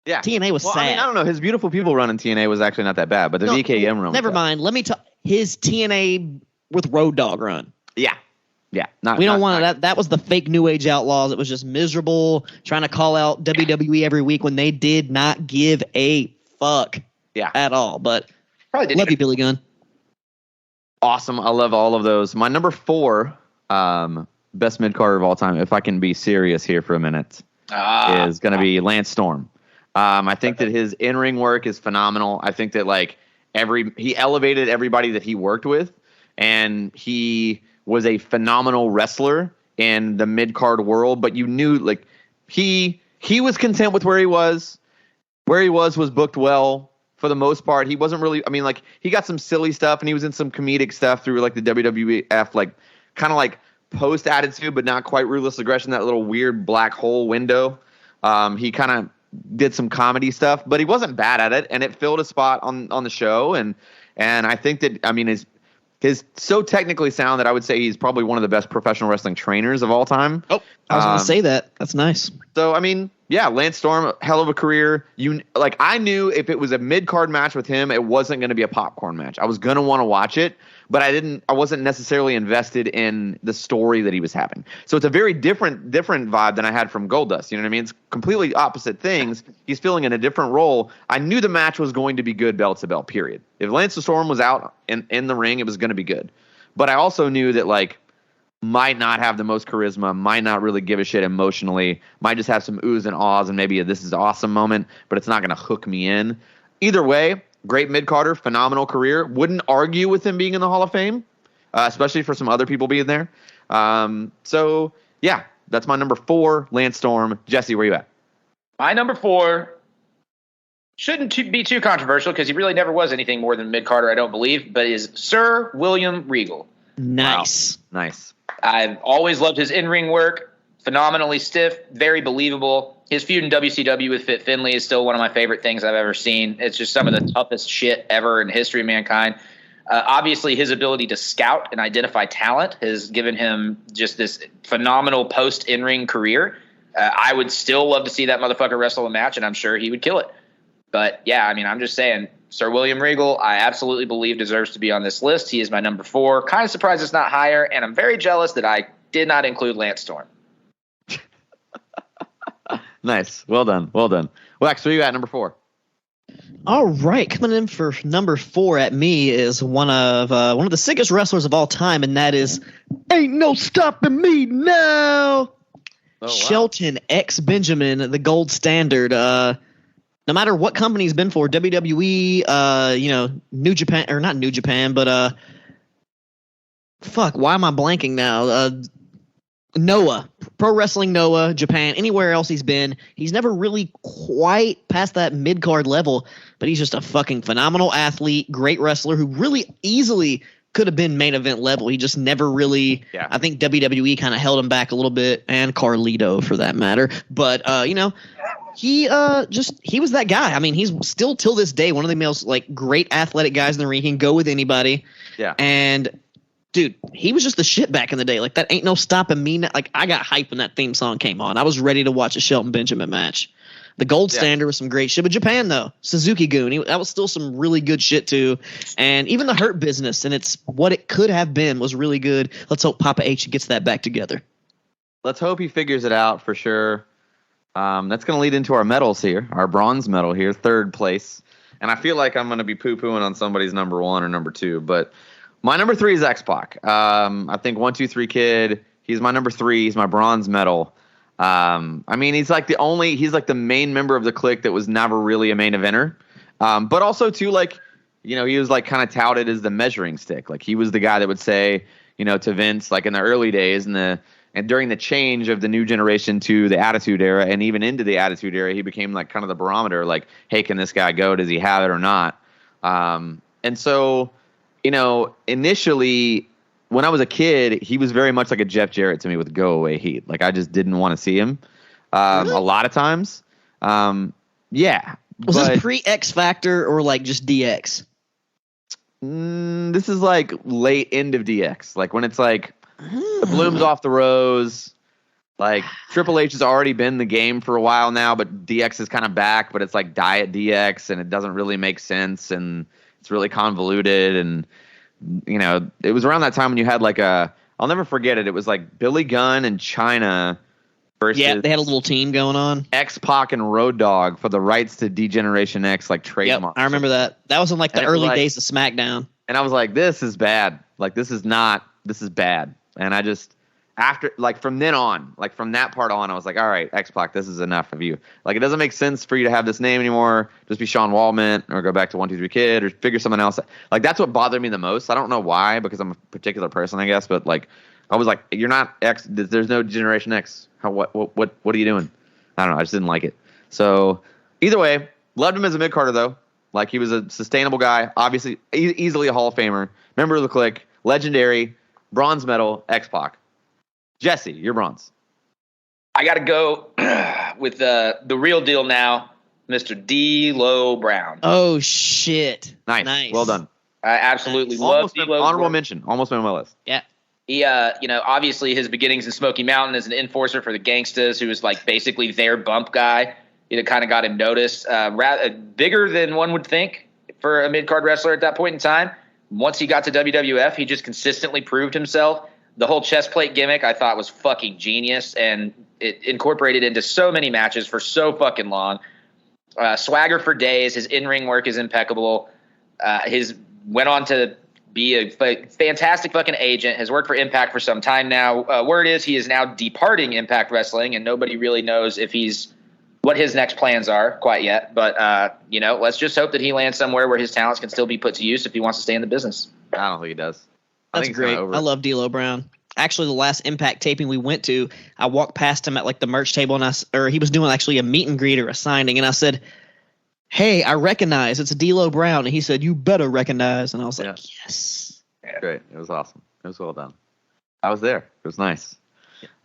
Yeah, TNA was sad. I mean, I don't know. His Beautiful People run in TNA was actually not that bad, but the VKM run. Never mind. Let me tell his TNA with Road Dogg run. Yeah. We don't want that. That was the fake New Age Outlaws. It was just miserable trying to call out WWE every week when they did not give a fuck. At all. But probably didn't. Love you, Billy Gunn. Awesome. I love all of those. My number 4, best mid carder of all time, if I can be serious here for a minute, is going to be Lance Storm. I think that his in-ring work is phenomenal. I think that he elevated everybody that he worked with, and he was a phenomenal wrestler in the mid-card world, but you knew like he was content with where he was. Where he was booked well for the most part. He wasn't really, I mean, like he got some silly stuff and he was in some comedic stuff through like the WWF, like kind of like post attitude, but not quite ruthless aggression, that little weird black hole window. He kind of did some comedy stuff, but he wasn't bad at it, and it filled a spot on the show. And I think that, I mean, his so technically sound that I would say he's probably one of the best professional wrestling trainers of all time. Oh, I was going to say that. That's nice. So, I mean, yeah, Lance Storm, hell of a career. I knew if it was a mid-card match with him, it wasn't going to be a popcorn match. I was going to want to watch it, but I wasn't necessarily invested in the story that he was having. So it's a very different vibe than I had from Goldust. You know what I mean? It's completely opposite things. He's filling in a different role. I knew the match was going to be good belt to belt, period. If Lance Storm was out in the ring, it was going to be good. But I also knew that, like, might not have the most charisma, might not really give a shit emotionally, might just have some oohs and ahs and maybe a this is awesome moment, but it's not going to hook me in. Either way, great mid-carder, phenomenal career. Wouldn't argue with him being in the Hall of Fame, especially for some other people being there. So, yeah, that's my number 4, Lance Storm. Jesse, where you at? My number 4 shouldn't be too controversial because he really never was anything more than mid-carder, I don't believe, but is Sir William Regal. Nice. Wow. Nice. I've always loved his in-ring work. Phenomenally stiff, very believable. His feud in WCW with Fit Finlay is still one of my favorite things I've ever seen. It's just some of the toughest shit ever in the history of mankind. Obviously, his ability to scout and identify talent has given him just this phenomenal post-in-ring career. I would still love to see that motherfucker wrestle a match, and I'm sure he would kill it. But, yeah, I mean, I'm just saying, Sir William Regal, I absolutely believe deserves to be on this list. He is my number 4. Kind of surprised it's not higher, and I'm very jealous that I did not include Lance Storm. Nice. Well done. Well done. Wax, where you at number 4? All right, coming in for number 4 at me is one of the sickest wrestlers of all time, and that is Ain't No Stopping Me Now. Oh, wow. Shelton X Benjamin, the gold standard. No matter what company he's been for, WWE, New Japan, or not New Japan, but fuck, why am I blanking now? Noah, Pro Wrestling Noah, Japan, anywhere else he's been, he's never really quite past that mid-card level, but he's just a fucking phenomenal athlete, great wrestler who really easily could have been main event level. He just never really, I think WWE kind of held him back a little bit, and Carlito for that matter. But, he was that guy. I mean, he's still till this day one of the most like great athletic guys in the ring. He can go with anybody. Yeah. And dude, he was just the shit back in the day. Like that ain't no stopping me. Like I got hype when that theme song came on. I was ready to watch a Shelton Benjamin match. The gold standard was some great shit. But Japan though, Suzuki Gun, that was still some really good shit too. And even the Hurt Business and it's what it could have been was really good. Let's hope Papa H gets that back together. Let's hope he figures it out for sure. That's going to lead into our medals here, our bronze medal here, 3rd place. And I feel like I'm going to be poo-pooing on somebody's number 1 or number 2. But my number 3 is X-Pac. I think 1, 2, 3 Kid, he's my number 3. He's my bronze medal. I mean, he's like the main member of the clique that was never really a main eventer. But also, too, like, he was like kind of touted as the measuring stick. Like, he was the guy that would say, to Vince, like in the early days and during the change of the new generation to the Attitude Era and even into the Attitude Era, he became like kind of the barometer, like, hey, can this guy go? Does he have it or not? And so, initially when I was a kid, he was very much like a Jeff Jarrett to me with go away heat. Like I just didn't want to see him really? A lot of times. Yeah. Was this pre-X Factor or like just DX? This is like late end of DX. Like when it's like, the bloom's off the rose. Like Triple H has already been in the game for a while now, but DX is kind of back, but it's like Diet DX and it doesn't really make sense and it's really convoluted. And, it was around that time when you had like I'll never forget it. It was like Billy Gunn and China versus. Yeah, they had a little team going on. X-Pac and Road Dogg for the rights to D-Generation X, like trademark. Yep, I remember that. That was in like the early days of SmackDown. And I was like, this is bad. Like, this is bad. And after, like, from then on, like, from that part on, I was like, all right, X-Pac, this is enough of you. Like, it doesn't make sense for you to have this name anymore. Just be Sean Wallman or go back to 1-2-3 Kid or figure someone else. Like, that's what bothered me the most. I don't know why, because I'm a particular person, I guess, but, like, I was like, you're not X. There's no Generation X. What are you doing? I don't know. I just didn't like it. So, either way, loved him as a mid-carder, though. Like, he was a sustainable guy, obviously easily a Hall of Famer, member of the Clique, legendary, bronze medal, X-Pac. Jesse, you're bronze. I got to go with the real deal now, Mr. D'Lo Brown. Oh, shit. Nice. Well done. I absolutely love D'Lo. Honorable mention. Almost made my list. Yeah. He, obviously his beginnings in Smoky Mountain as an enforcer for the Gangstas, who was like basically their bump guy. It kind of got him noticed. Bigger than one would think for a mid-card wrestler at that point in time. Once he got to WWF, he just consistently proved himself. The whole chest plate gimmick I thought was fucking genius, and it incorporated into so many matches for so fucking long. Swagger for days. His in-ring work is impeccable. His went on to be a fantastic fucking agent. Has worked for Impact for some time now. Word is he is now departing Impact Wrestling, and nobody really knows what his next plans are quite yet. But let's just hope that he lands somewhere where his talents can still be put to use if he wants to stay in the business. I don't think he does. That's great. I love D'Lo Brown. Actually, the last Impact taping we went to, I walked past him at like the merch table, and he was doing actually a meet and greet or a signing, and I said, "Hey, I recognize it's D'Lo Brown," and he said, "You better recognize," and I was like, "Yes." Great. It was awesome. It was well done. I was there. It was nice.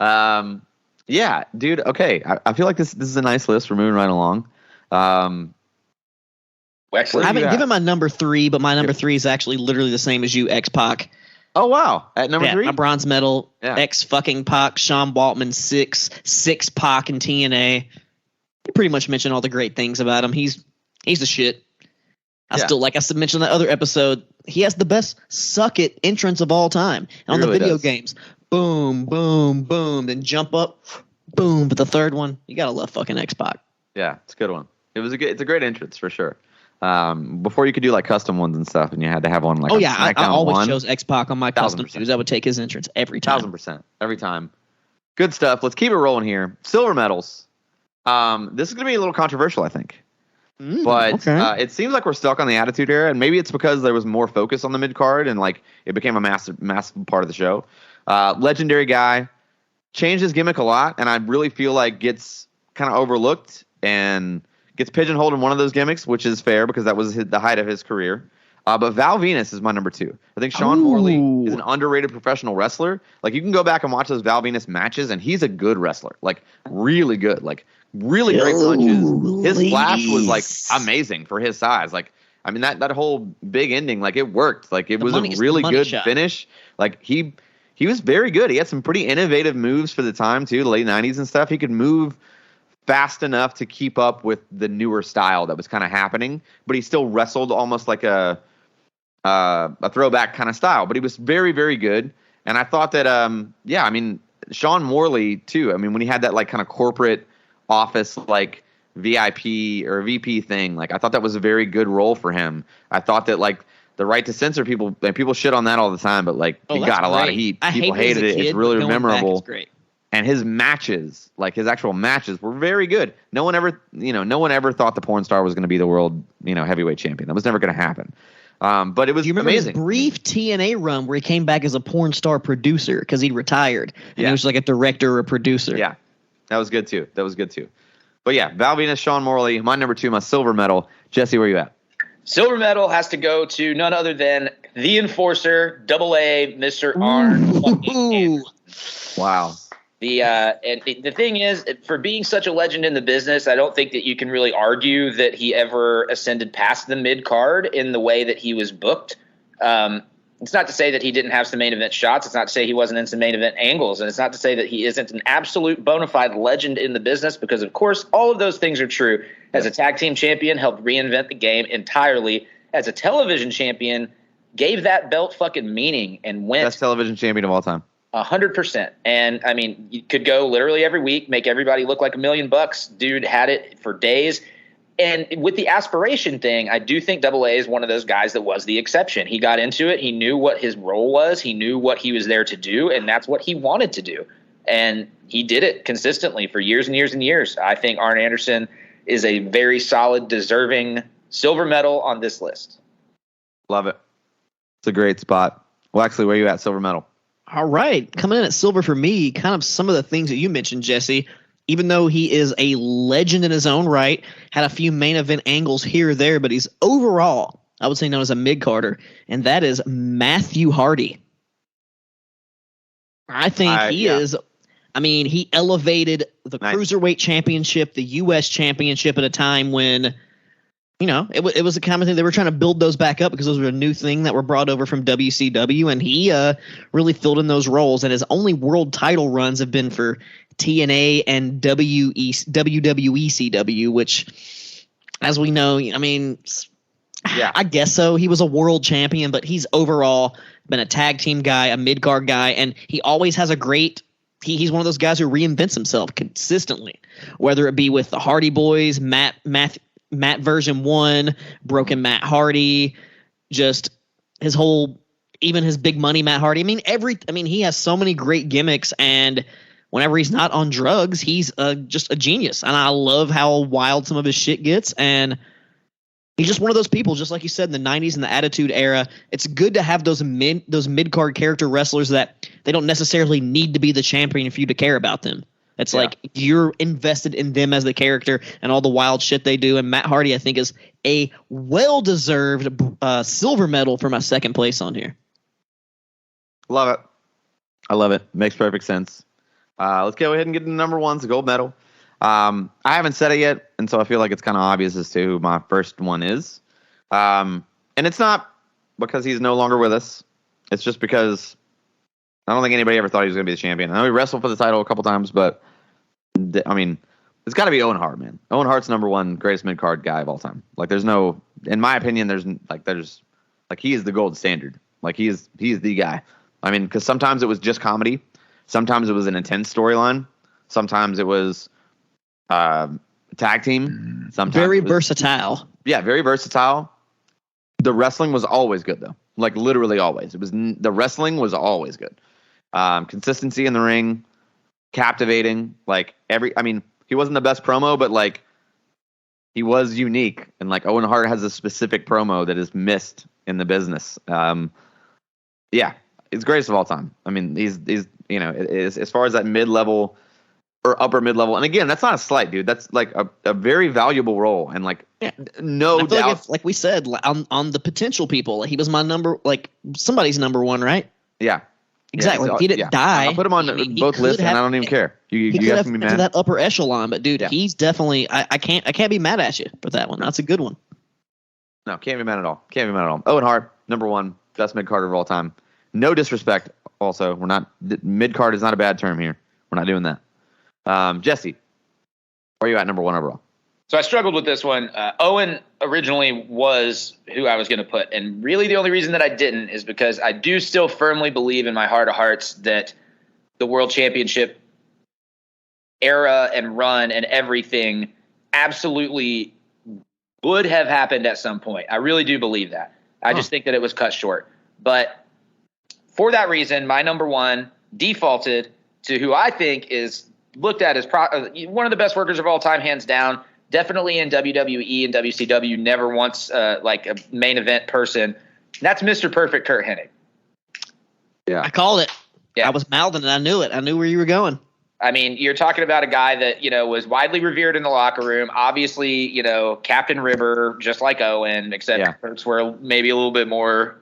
Yeah, dude. Okay, I feel like this is a nice list. We're moving right along. Excellent. I haven't given my number 3, but my number 3 is actually literally the same as you, X-Pac. Oh, wow. At number 3? My bronze medal, X-fucking-Pac, Sean Waltman, 6 Pac in TNA. You pretty much mentioned all the great things about him. He's the shit. I still, like I mentioned in that other episode, he has the best suck it entrance of all time. And on the video games, boom, boom, boom, then jump up, boom. But the third one, you gotta love fucking X-Pac. Yeah, it's a good one. It's a great entrance for sure. Before you could do like custom ones and stuff, and you had to have one like I always chose X-Pac on my custom shoes. I would take his entrance every time. 1000% every time. Good stuff. Let's keep it rolling here. Silver medals. This is gonna be a little controversial, I think. But it seems like we're stuck on the Attitude Era, and maybe it's because there was more focus on the mid card, and like it became a massive part of the show. Legendary guy, changed his gimmick a lot, and I really feel like gets kind of overlooked and gets pigeonholed in one of those gimmicks, which is fair because that was the height of his career. But Val Venus is my number 2. I think Sean Morley is an underrated professional wrestler. Like, you can go back and watch those Val Venus matches, and he's a good wrestler. Like, really good. Like, really great punches. His splash was, like, amazing for his size. Like, I mean, that whole big ending, like, it worked. Like, it was a really good finish. Like, he was very good. He had some pretty innovative moves for the time, too, the late 90s and stuff. He could move fast enough to keep up with the newer style that was kind of happening, but he still wrestled almost like a throwback kind of style. But he was very, very good. And I thought that, I mean, Sean Morley too. I mean, when he had that like kind of corporate office like VIP or VP thing, like I thought that was a very good role for him. I thought that like the right to censor people, and people shit on that all the time, but like he got a lot of heat. People hated it. It's really memorable. Great. And his matches, like his actual matches, were very good. No one ever thought the porn star was going to be the world, heavyweight champion. That was never going to happen. But it was amazing. His brief TNA run where he came back as a porn star producer because he retired, and he was like a director or a producer. Yeah, that was good too. But yeah, Val Venus, Sean Morley, my number 2, my silver medal. Jesse, where you at? Silver medal has to go to none other than the Enforcer, AA, Mr. Arn. Wow. The thing is, for being such a legend in the business, I don't think that you can really argue that he ever ascended past the mid card in the way that he was booked. It's not to say that he didn't have some main event shots. It's not to say he wasn't in some main event angles. And it's not to say that he isn't an absolute bona fide legend in the business, because, of course, all of those things are true. As a tag team champion, helped reinvent the game entirely. As a television champion, gave that belt fucking meaning and went. Best television champion of all time. 100%. And I mean, you could go literally every week, make everybody look like $1 million. Dude had it for days. And with the aspiration thing, I do think Double A is one of those guys that was the exception. He got into it. He knew what his role was. He knew what he was there to do, and that's what he wanted to do. And he did it consistently for years and years and years. I think Arn Anderson is a very solid, deserving silver medal on this list. Love it. It's a great spot. Well, actually, where are you at, silver medal? All right. Coming in at silver for me, kind of some of the things that you mentioned, Jesse. Even though he is a legend in his own right, had a few main event angles here or there, but he's overall, I would say, known as a mid-carder, and that is Matthew Hardy. I think he is. I mean, he elevated the Cruiserweight Championship, the U.S. Championship at a time when, you know, it was a common thing. They were trying to build those back up because those were a new thing that were brought over from WCW, and he really filled in those roles. And his only world title runs have been for TNA and WWECW, which, as we know, I mean, I guess so. He was a world champion, but he's overall been a tag team guy, a mid-card guy, and he always has a great – he's one of those guys who reinvents himself consistently, whether it be with the Hardy Boys, Matt version 1, Broken Matt Hardy, just his whole – even his big money Matt Hardy. I mean, he has so many great gimmicks, and whenever he's not on drugs, he's just a genius. And I love how wild some of his shit gets, and – he's just one of those people, just like you said, in the 90s and the Attitude Era. It's good to have those mid-card character wrestlers that they don't necessarily need to be the champion for you to care about them. It's like you're invested in them as the character and all the wild shit they do. And Matt Hardy, I think, is a well-deserved silver medal for my second place on here. Love it. I love it. Makes perfect sense. Let's go ahead and get to number one, the gold medal. I haven't said it yet, and so I feel like it's kind of obvious as to who my first one is. And it's not because he's no longer with us. It's just because I don't think anybody ever thought he was going to be the champion. I know he wrestled for the title a couple times, but I mean, it's got to be Owen Hart, man. Owen Hart's number one greatest mid-card guy of all time. Like, there's no, in my opinion, there's he is the gold standard. Like, he is the guy. I mean, because sometimes it was just comedy. Sometimes it was an intense storyline. Sometimes it was tag team. Sometimes very versatile. Yeah, very versatile. The wrestling was always good, though. Like, literally always. The wrestling was always good. Consistency in the ring, captivating. Like, he wasn't the best promo, but like, he was unique. And like, Owen Hart has a specific promo that is missed in the business. Yeah, he's greatest of all time. I mean, he's as far as that mid-level or upper mid-level, and again, that's not a slight, dude. That's like a very valuable role, and like, no doubt, like we said, on the potential people, he was my somebody's number one, right? Yeah, exactly. Yeah, if he didn't die, I'll put him on both lists, and I don't even care. You have to be mad. That upper echelon, but dude, he's definitely. I can't be mad at you for that one. That's a good one. No, can't be mad at all. Owen Hart, number one, best mid-carder of all time. No disrespect. Also, we're not mid-card is not a bad term here. We're not doing that. Jesse, where are you at number one overall? So I struggled with this one. Owen originally was who I was going to put. And really the only reason that I didn't is because I do still firmly believe in my heart of hearts that the World Championship era and run and everything absolutely would have happened at some point. I really do believe that. I just think that it was cut short. But for that reason, my number one defaulted to who I think is looked at as one of the best workers of all time, hands down. Definitely in WWE and WCW, never once like a main event person. That's Mr. Perfect Kurt Hennig. Yeah, I called it. Yeah. I was mouthing it. I knew it. I knew where you were going. I mean, you're talking about a guy that, was widely revered in the locker room. Obviously, Captain River, just like Owen, except Kurt's were maybe a little bit more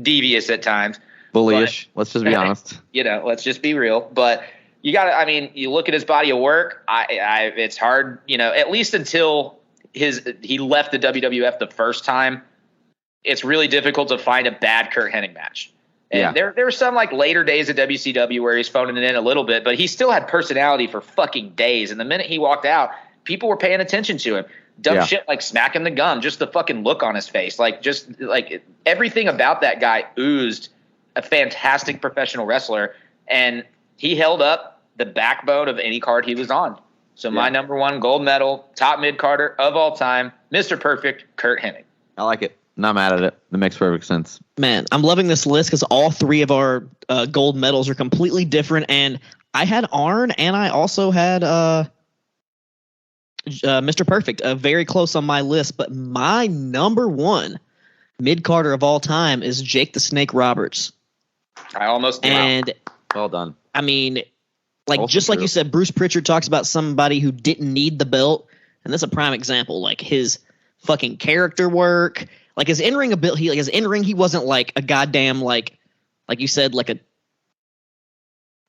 devious at times. Bullish. Let's just be honest. Let's just be real. But you got to, you look at his body of work. It's hard, at least until he left the WWF the first time. It's really difficult to find a bad Kurt Hennig match. And there were some like later days at WCW where he's phoning it in a little bit, but he still had personality for fucking days. And the minute he walked out, people were paying attention to him. Dumb shit like smacking the gum, just the fucking look on his face, just everything about that guy oozed a fantastic professional wrestler, and he held up the backbone of any card he was on. So my number one gold medal, top mid-carder of all time, Mr. Perfect, Kurt Hennig. I like it. Not mad at it. It makes perfect sense. Man, I'm loving this list because all three of our gold medals are completely different. And I had Arn, and I also had Mr. Perfect, very close on my list. But my number one mid-carder of all time is Jake the Snake Roberts. I almost did. And well done. I mean, like also just true. Like you said, Bruce Pritchard talks about somebody who didn't need the belt, and that's a prime example. Like his fucking character work, like his in-ring ability. Like his in-ring, he wasn't like a goddamn like you said, like a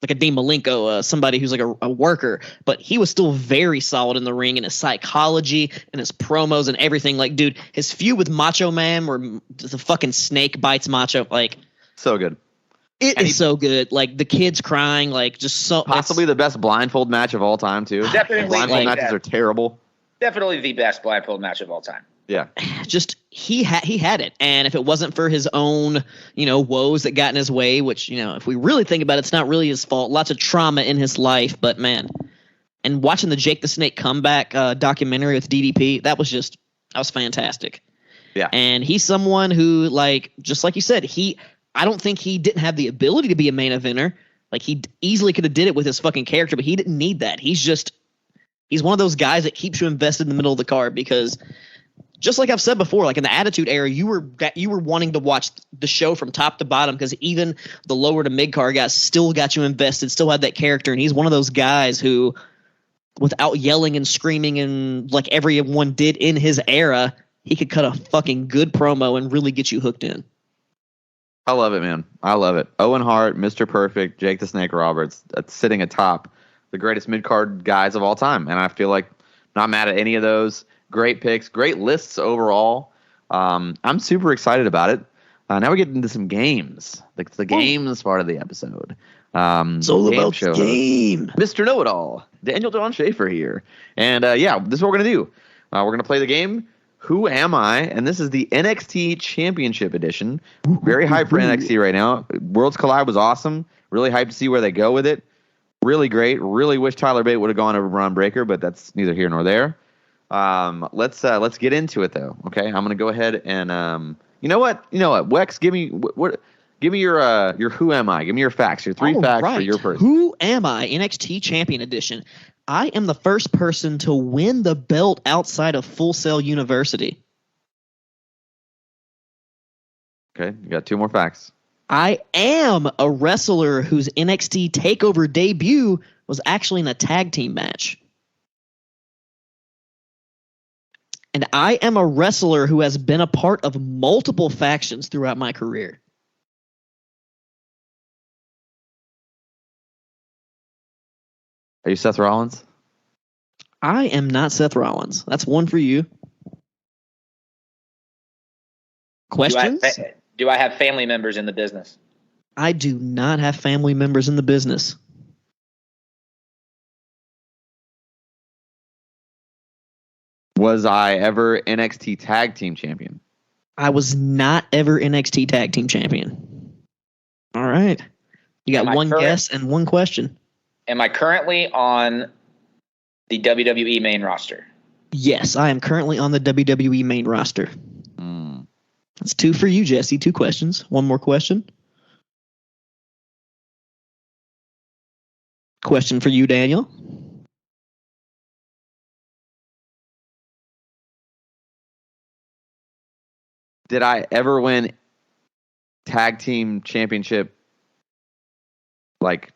Dean Malenko, somebody who's like a worker, but he was still very solid in the ring in his psychology and his promos and everything. Like, dude, his feud with Macho Man, where the fucking snake bites Macho, like so good. It is so good. Like the kids crying, like just so possibly the best blindfold match of all time too. Definitely, blindfold matches are terrible. Definitely the best blindfold match of all time. Yeah, just he had it, and if it wasn't for his own woes that got in his way, which if we really think about it, it's not really his fault. Lots of trauma in his life, but man, and watching the Jake the Snake comeback documentary with DDP, that was fantastic. Yeah, and he's someone who just like you said, I don't think he didn't have the ability to be a main eventer. Like he easily could have did it with his fucking character, but he didn't need that. He's one of those guys that keeps you invested in the middle of the card because just like I've said before, like in the Attitude Era, you were wanting to watch the show from top to bottom because even the lower to mid card guys still got you invested, still had that character, and he's one of those guys who, without yelling and screaming and like everyone did in his era, he could cut a fucking good promo and really get you hooked in. I love it, man. I love it. Owen Hart, Mr. Perfect, Jake the Snake Roberts, sitting atop the greatest mid-card guys of all time. And I feel like not mad at any of those. Great picks, great lists overall. I'm super excited about it. Now we get into some games. The games part of the episode. It's all about the game. Mr. Knowitall, Daniel John Schafer here. And this is what we're going to do. We're going to play the game Who Am I? And this is the NXT Championship Edition. Very hyped for NXT right now. Worlds Collide was awesome. Really hyped to see where they go with it. Really great. Really wish Tyler Bate would have gone over Braun Breaker, but that's neither here nor there. Let's get into it though. Okay, I'm gonna go ahead and you know what, Wex, give me your Who Am I? Give me your facts. Your three facts for your person. Who am I? NXT Champion Edition. I am the first person to win the belt outside of Full Sail University. Okay, you got two more facts. I am a wrestler whose NXT TakeOver debut was actually in a tag team match. And I am a wrestler who has been a part of multiple factions throughout my career. Are you Seth Rollins? I am not Seth Rollins. That's one for you. Questions? Do I have family members in the business? I do not have family members in the business. Was I ever NXT Tag Team Champion? I was not ever NXT Tag Team Champion. All right. You got one guess and one question. Am I currently on the WWE main roster? Yes, I am currently on the WWE main roster. That's two for you, Jesse. Two questions. One more question. Question for you, Daniel. Did I ever win tag team championship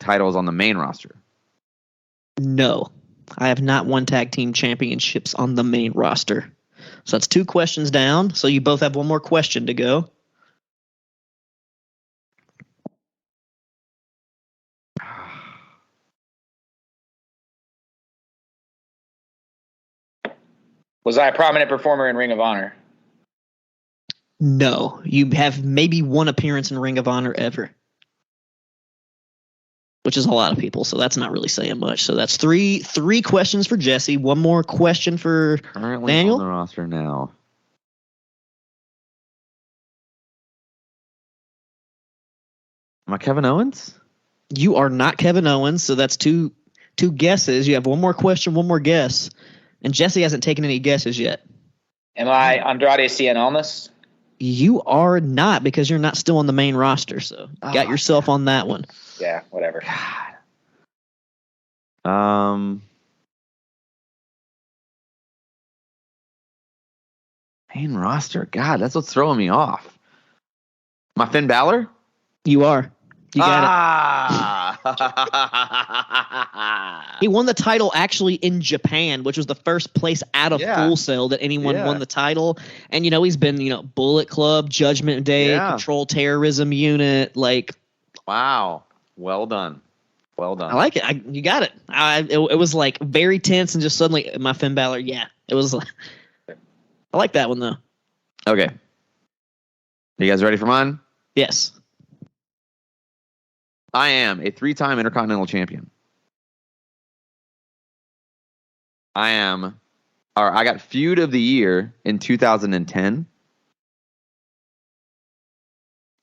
titles on the main roster? No, I have not won tag team championships on the main roster. So that's two questions down. So you both have one more question to go. Was I a prominent performer in Ring of Honor? No, you have maybe one appearance in Ring of Honor ever, which is a lot of people, so that's not really saying much. So that's three questions for Jesse. One more question for currently Daniel. On the roster now. Am I Kevin Owens? You are not Kevin Owens, so that's two 2 guesses. You have one more question, one more guess. And Jesse hasn't taken any guesses yet. Am I Andrade Cien Almas? You are not, because you're not still on the main roster. So got yourself on that one. Yeah, whatever. Main roster. God, that's what's throwing me off. My Finn Balor? You are. You got it. He won the title actually in Japan, which was the first place out of Full Sail that anyone won the title. And, he's been, Bullet Club, Judgment Day, Control Terrorism Unit. Wow. Well done. Well done. I like it. You got it. It was very tense and just suddenly my Finn Balor. Yeah, it was. I like that one though. Okay. You guys ready for mine? Yes. I am a 3-time Intercontinental Champion. I got Feud of the Year in 2010.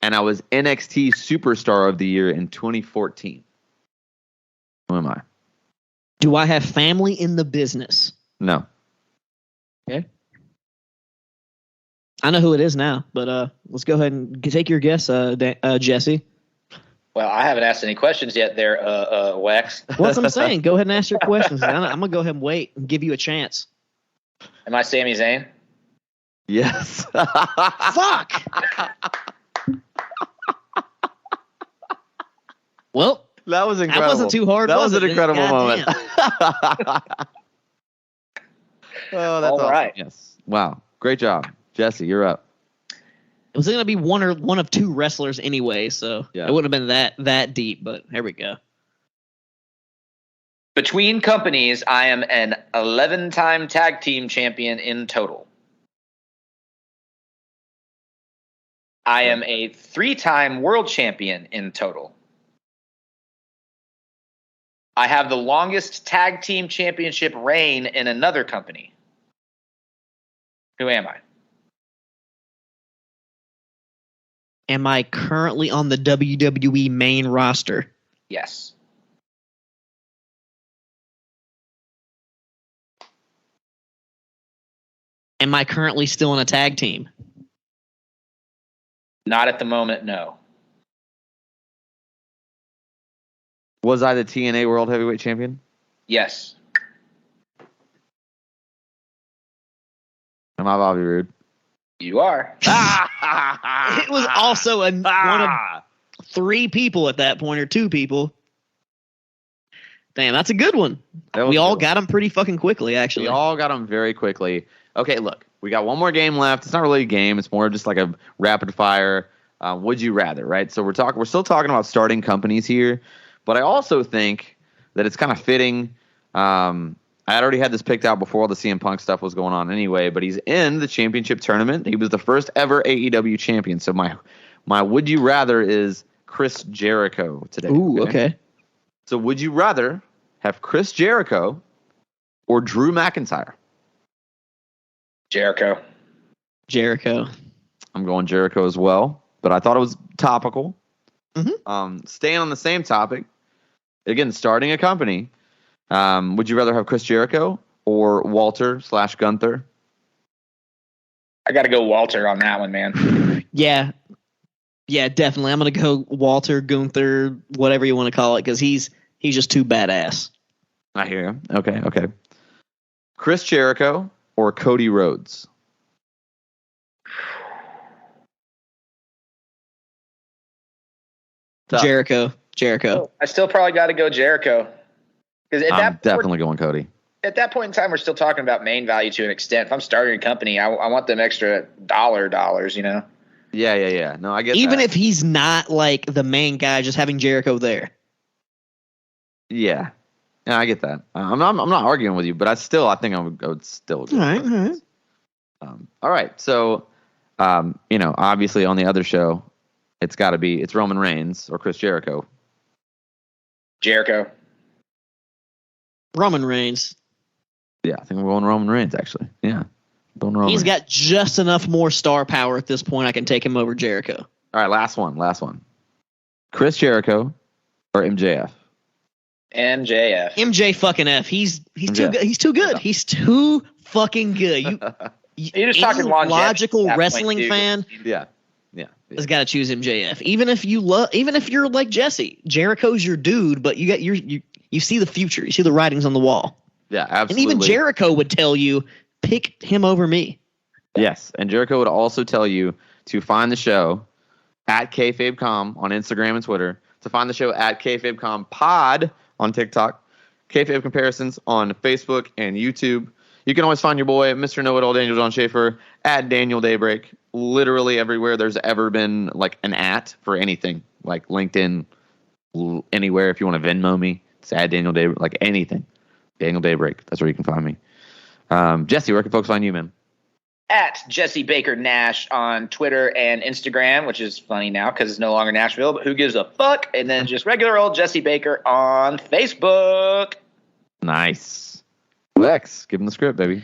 And I was NXT Superstar of the Year in 2014. Who am I? Do I have family in the business? No. Okay. I know who it is now, but let's go ahead and take your guess, Jesse. Well, I haven't asked any questions yet there, Wex. What's I'm saying? Go ahead and ask your questions. I'm going to go ahead and wait and give you a chance. Am I Sami Zayn? Yes. Fuck! Well, that was incredible. That wasn't too hard. That was an incredible moment. Oh, that's awesome. Right. Yes. Wow. Great job. Jesse, you're up. It was going to be one of 2 wrestlers anyway, so it wouldn't have been that deep, but here we go. Between companies, I am an 11-time tag team champion in total. I am a 3-time world champion in total. I have the longest tag team championship reign in another company. Who am I? Am I currently on the WWE main roster? Yes. Am I currently still in a tag team? Not at the moment, no. Was I the TNA World Heavyweight Champion? Yes. Am I Bobby Roode? You are. It was also one of 3 people at that point, or 2 people. Damn, that's a good one. We all got them pretty fucking quickly, actually. We all got them very quickly. Okay, look, we got one more game left. It's not really a game. It's more just like a rapid fire. Would you rather, right? So we're still talking about starting companies here, but I also think that it's kind of fitting. I had already had this picked out before all the CM Punk stuff was going on anyway, but he's in the championship tournament. He was the first ever AEW champion. So my would you rather is Chris Jericho today. Ooh, okay. So would you rather have Chris Jericho or Drew McIntyre? Jericho. I'm going Jericho as well, but I thought it was topical. Mm-hmm. Staying on the same topic, again, starting a company. Would you rather have Chris Jericho or Walter/Gunther? I got to go Walter on that one, man. Yeah, definitely. I'm going to go Walter, Gunther, whatever you want to call it, because he's just too badass. I hear you. Okay. Chris Jericho or Cody Rhodes? Jericho. I still probably got to go Jericho. I'm definitely going Cody. At that point in time, we're still talking about main value to an extent. If I'm starting a company, I want them extra dollars, you know? Yeah. No, I get Even that. if he's not like the main guy, just having Jericho there. Yeah, I get that. I'm not arguing with you, but I think I would still go. All right. All right. So, obviously on the other show, it's Roman Reigns or Chris Jericho. Jericho. Roman Reigns. Yeah, I think we're going Roman Reigns, actually. Yeah. He's got just enough more star power at this point. I can take him over Jericho. All right, last one. Chris Jericho or MJF? MJF. MJ fucking F. He's MJF. too good. He's too good. He's too fucking good. You're just talking longevity logical at that point, wrestling too. fan Yeah. has got to choose MJF. Even if you're like Jesse, Jericho's your dude, but you see the future. You see the writings on the wall. Yeah, absolutely. And even Jericho would tell you, pick him over me. Yes, and Jericho would also tell you to find the show at KayfabeCom on Instagram and Twitter, to find the show at KayfabeCom Pod on TikTok, Kayfabe Comparisons on Facebook and YouTube. You can always find your boy, Mr. Knowitall, Daniel John Schafer, at Daniel Daybreak, literally everywhere there's ever been like an at for anything, like LinkedIn, anywhere. If you want to Venmo me, it's at Daniel Daybreak, like anything. Daniel Daybreak, that's where you can find me. Jesse, where can folks find you, man? At Jesse Baker Nash on Twitter and Instagram, which is funny now because it's no longer Nashville, but who gives a fuck? And then just regular old Jesse Baker on Facebook. Nice. Wex, give him the script, baby.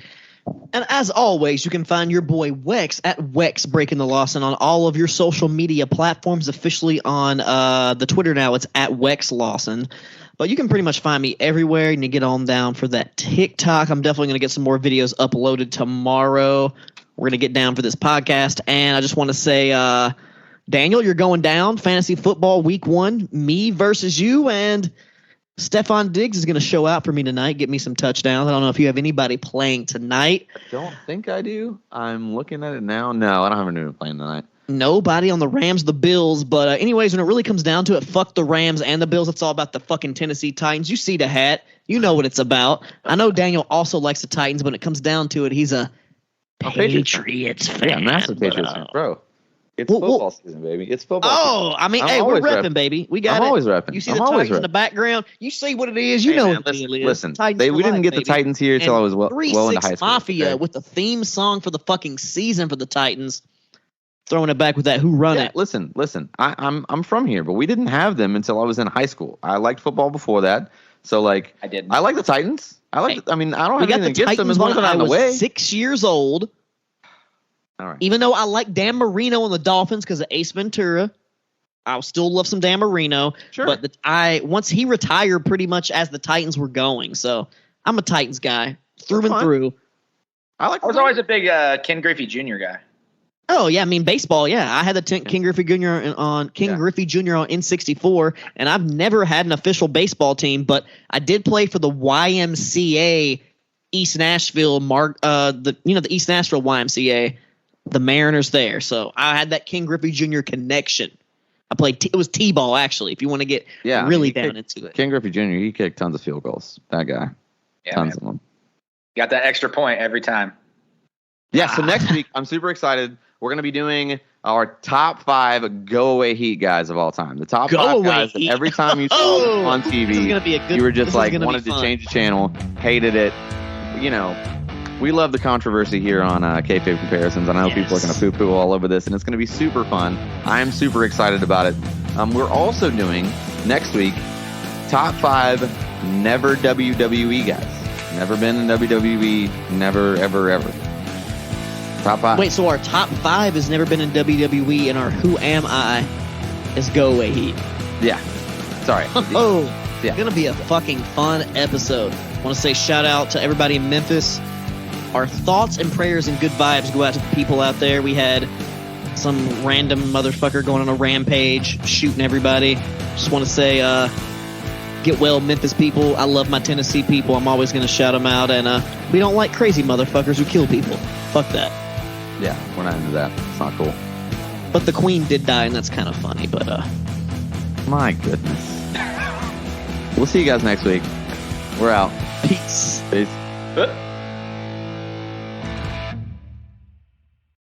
And as always, you can find your boy Wex at Wex Breaking the Lawson on all of your social media platforms. Officially on the Twitter now, it's at Wex Lawson. But you can pretty much find me everywhere. You need to get on down for that TikTok. I'm definitely going to get some more videos uploaded tomorrow. We're going to get down for this podcast. And I just want to say, Daniel, you're going down. Fantasy football week 1, me versus you. And Stephon Diggs is going to show out for me tonight, get me some touchdowns. I don't know if you have anybody playing tonight. I don't think I do. I'm looking at it now. No, I don't have anyone playing tonight. Nobody on the Rams, the Bills. But anyways, when it really comes down to it, fuck the Rams and the Bills. It's all about the fucking Tennessee Titans. You see the hat. You know what it's about. I know Daniel also likes the Titans, but when it comes down to it, he's a Patriots fan. Yeah, massive Patriots fan. Bro, it's football season, baby. It's football season. I mean, hey, we're repping, baby. We got I'm it. always repping. You see the Titans in the background. You see what it is. You know what the deal is. Listen, Titans we for didn't life, get the baby. Titans here until I was well into high school. Mafia okay? with the theme song for the fucking season for the Titans. Throwing it back with that Who Run It. Listen. I'm from here, but we didn't have them until I was in high school. I liked football before that, so like I didn't. I like the Titans. I don't have anything against them as long as they're I not in the was way. 6 years old. All right. Even though I like Dan Marino on the Dolphins because of Ace Ventura, I'll still love some Dan Marino. Sure. But once he retired, pretty much as the Titans were going, so I'm a Titans guy through and through. I was always a big Ken Griffey Jr. guy. Oh yeah, I mean baseball. Yeah, I had the King Griffey Jr. on Griffey Jr. on N64, and I've never had an official baseball team, but I did play for the YMCA East Nashville the East Nashville YMCA, the Mariners there. So I had that King Griffey Jr. connection. I played. It was T-ball actually. If you want to get really down into it, King Griffey Jr. He kicked tons of field goals. That guy, tons of them. Got that extra point every time. Yeah. So next week, I'm super excited. We're going to be doing our top 5 go-away Heat guys of all time. The top 5 guys that every time you saw them on TV, you were just like, wanted to change the channel, hated it. You know, we love the controversy here on Kayfabe Comparisons. I know people are going to poo-poo all over this, and it's going to be super fun. I'm super excited about it. We're also doing, next week, top 5 never WWE guys. Never been in WWE, never, ever, ever. Top 5. Wait, so our top 5 has never been in WWE, and our Who Am I is Go Away Heat. Yeah. Sorry. It's going to be a fucking fun episode. I want to say shout out to everybody in Memphis. Our thoughts and prayers and good vibes go out to the people out there. We had some random motherfucker going on a rampage, shooting everybody. Just want to say, get well, Memphis people. I love my Tennessee people. I'm always going to shout them out. And we don't like crazy motherfuckers who kill people. Fuck that. Yeah, we're not into that. It's not cool. But the queen did die, and that's kind of funny. But my goodness. We'll see you guys next week. We're out. Peace. Peace.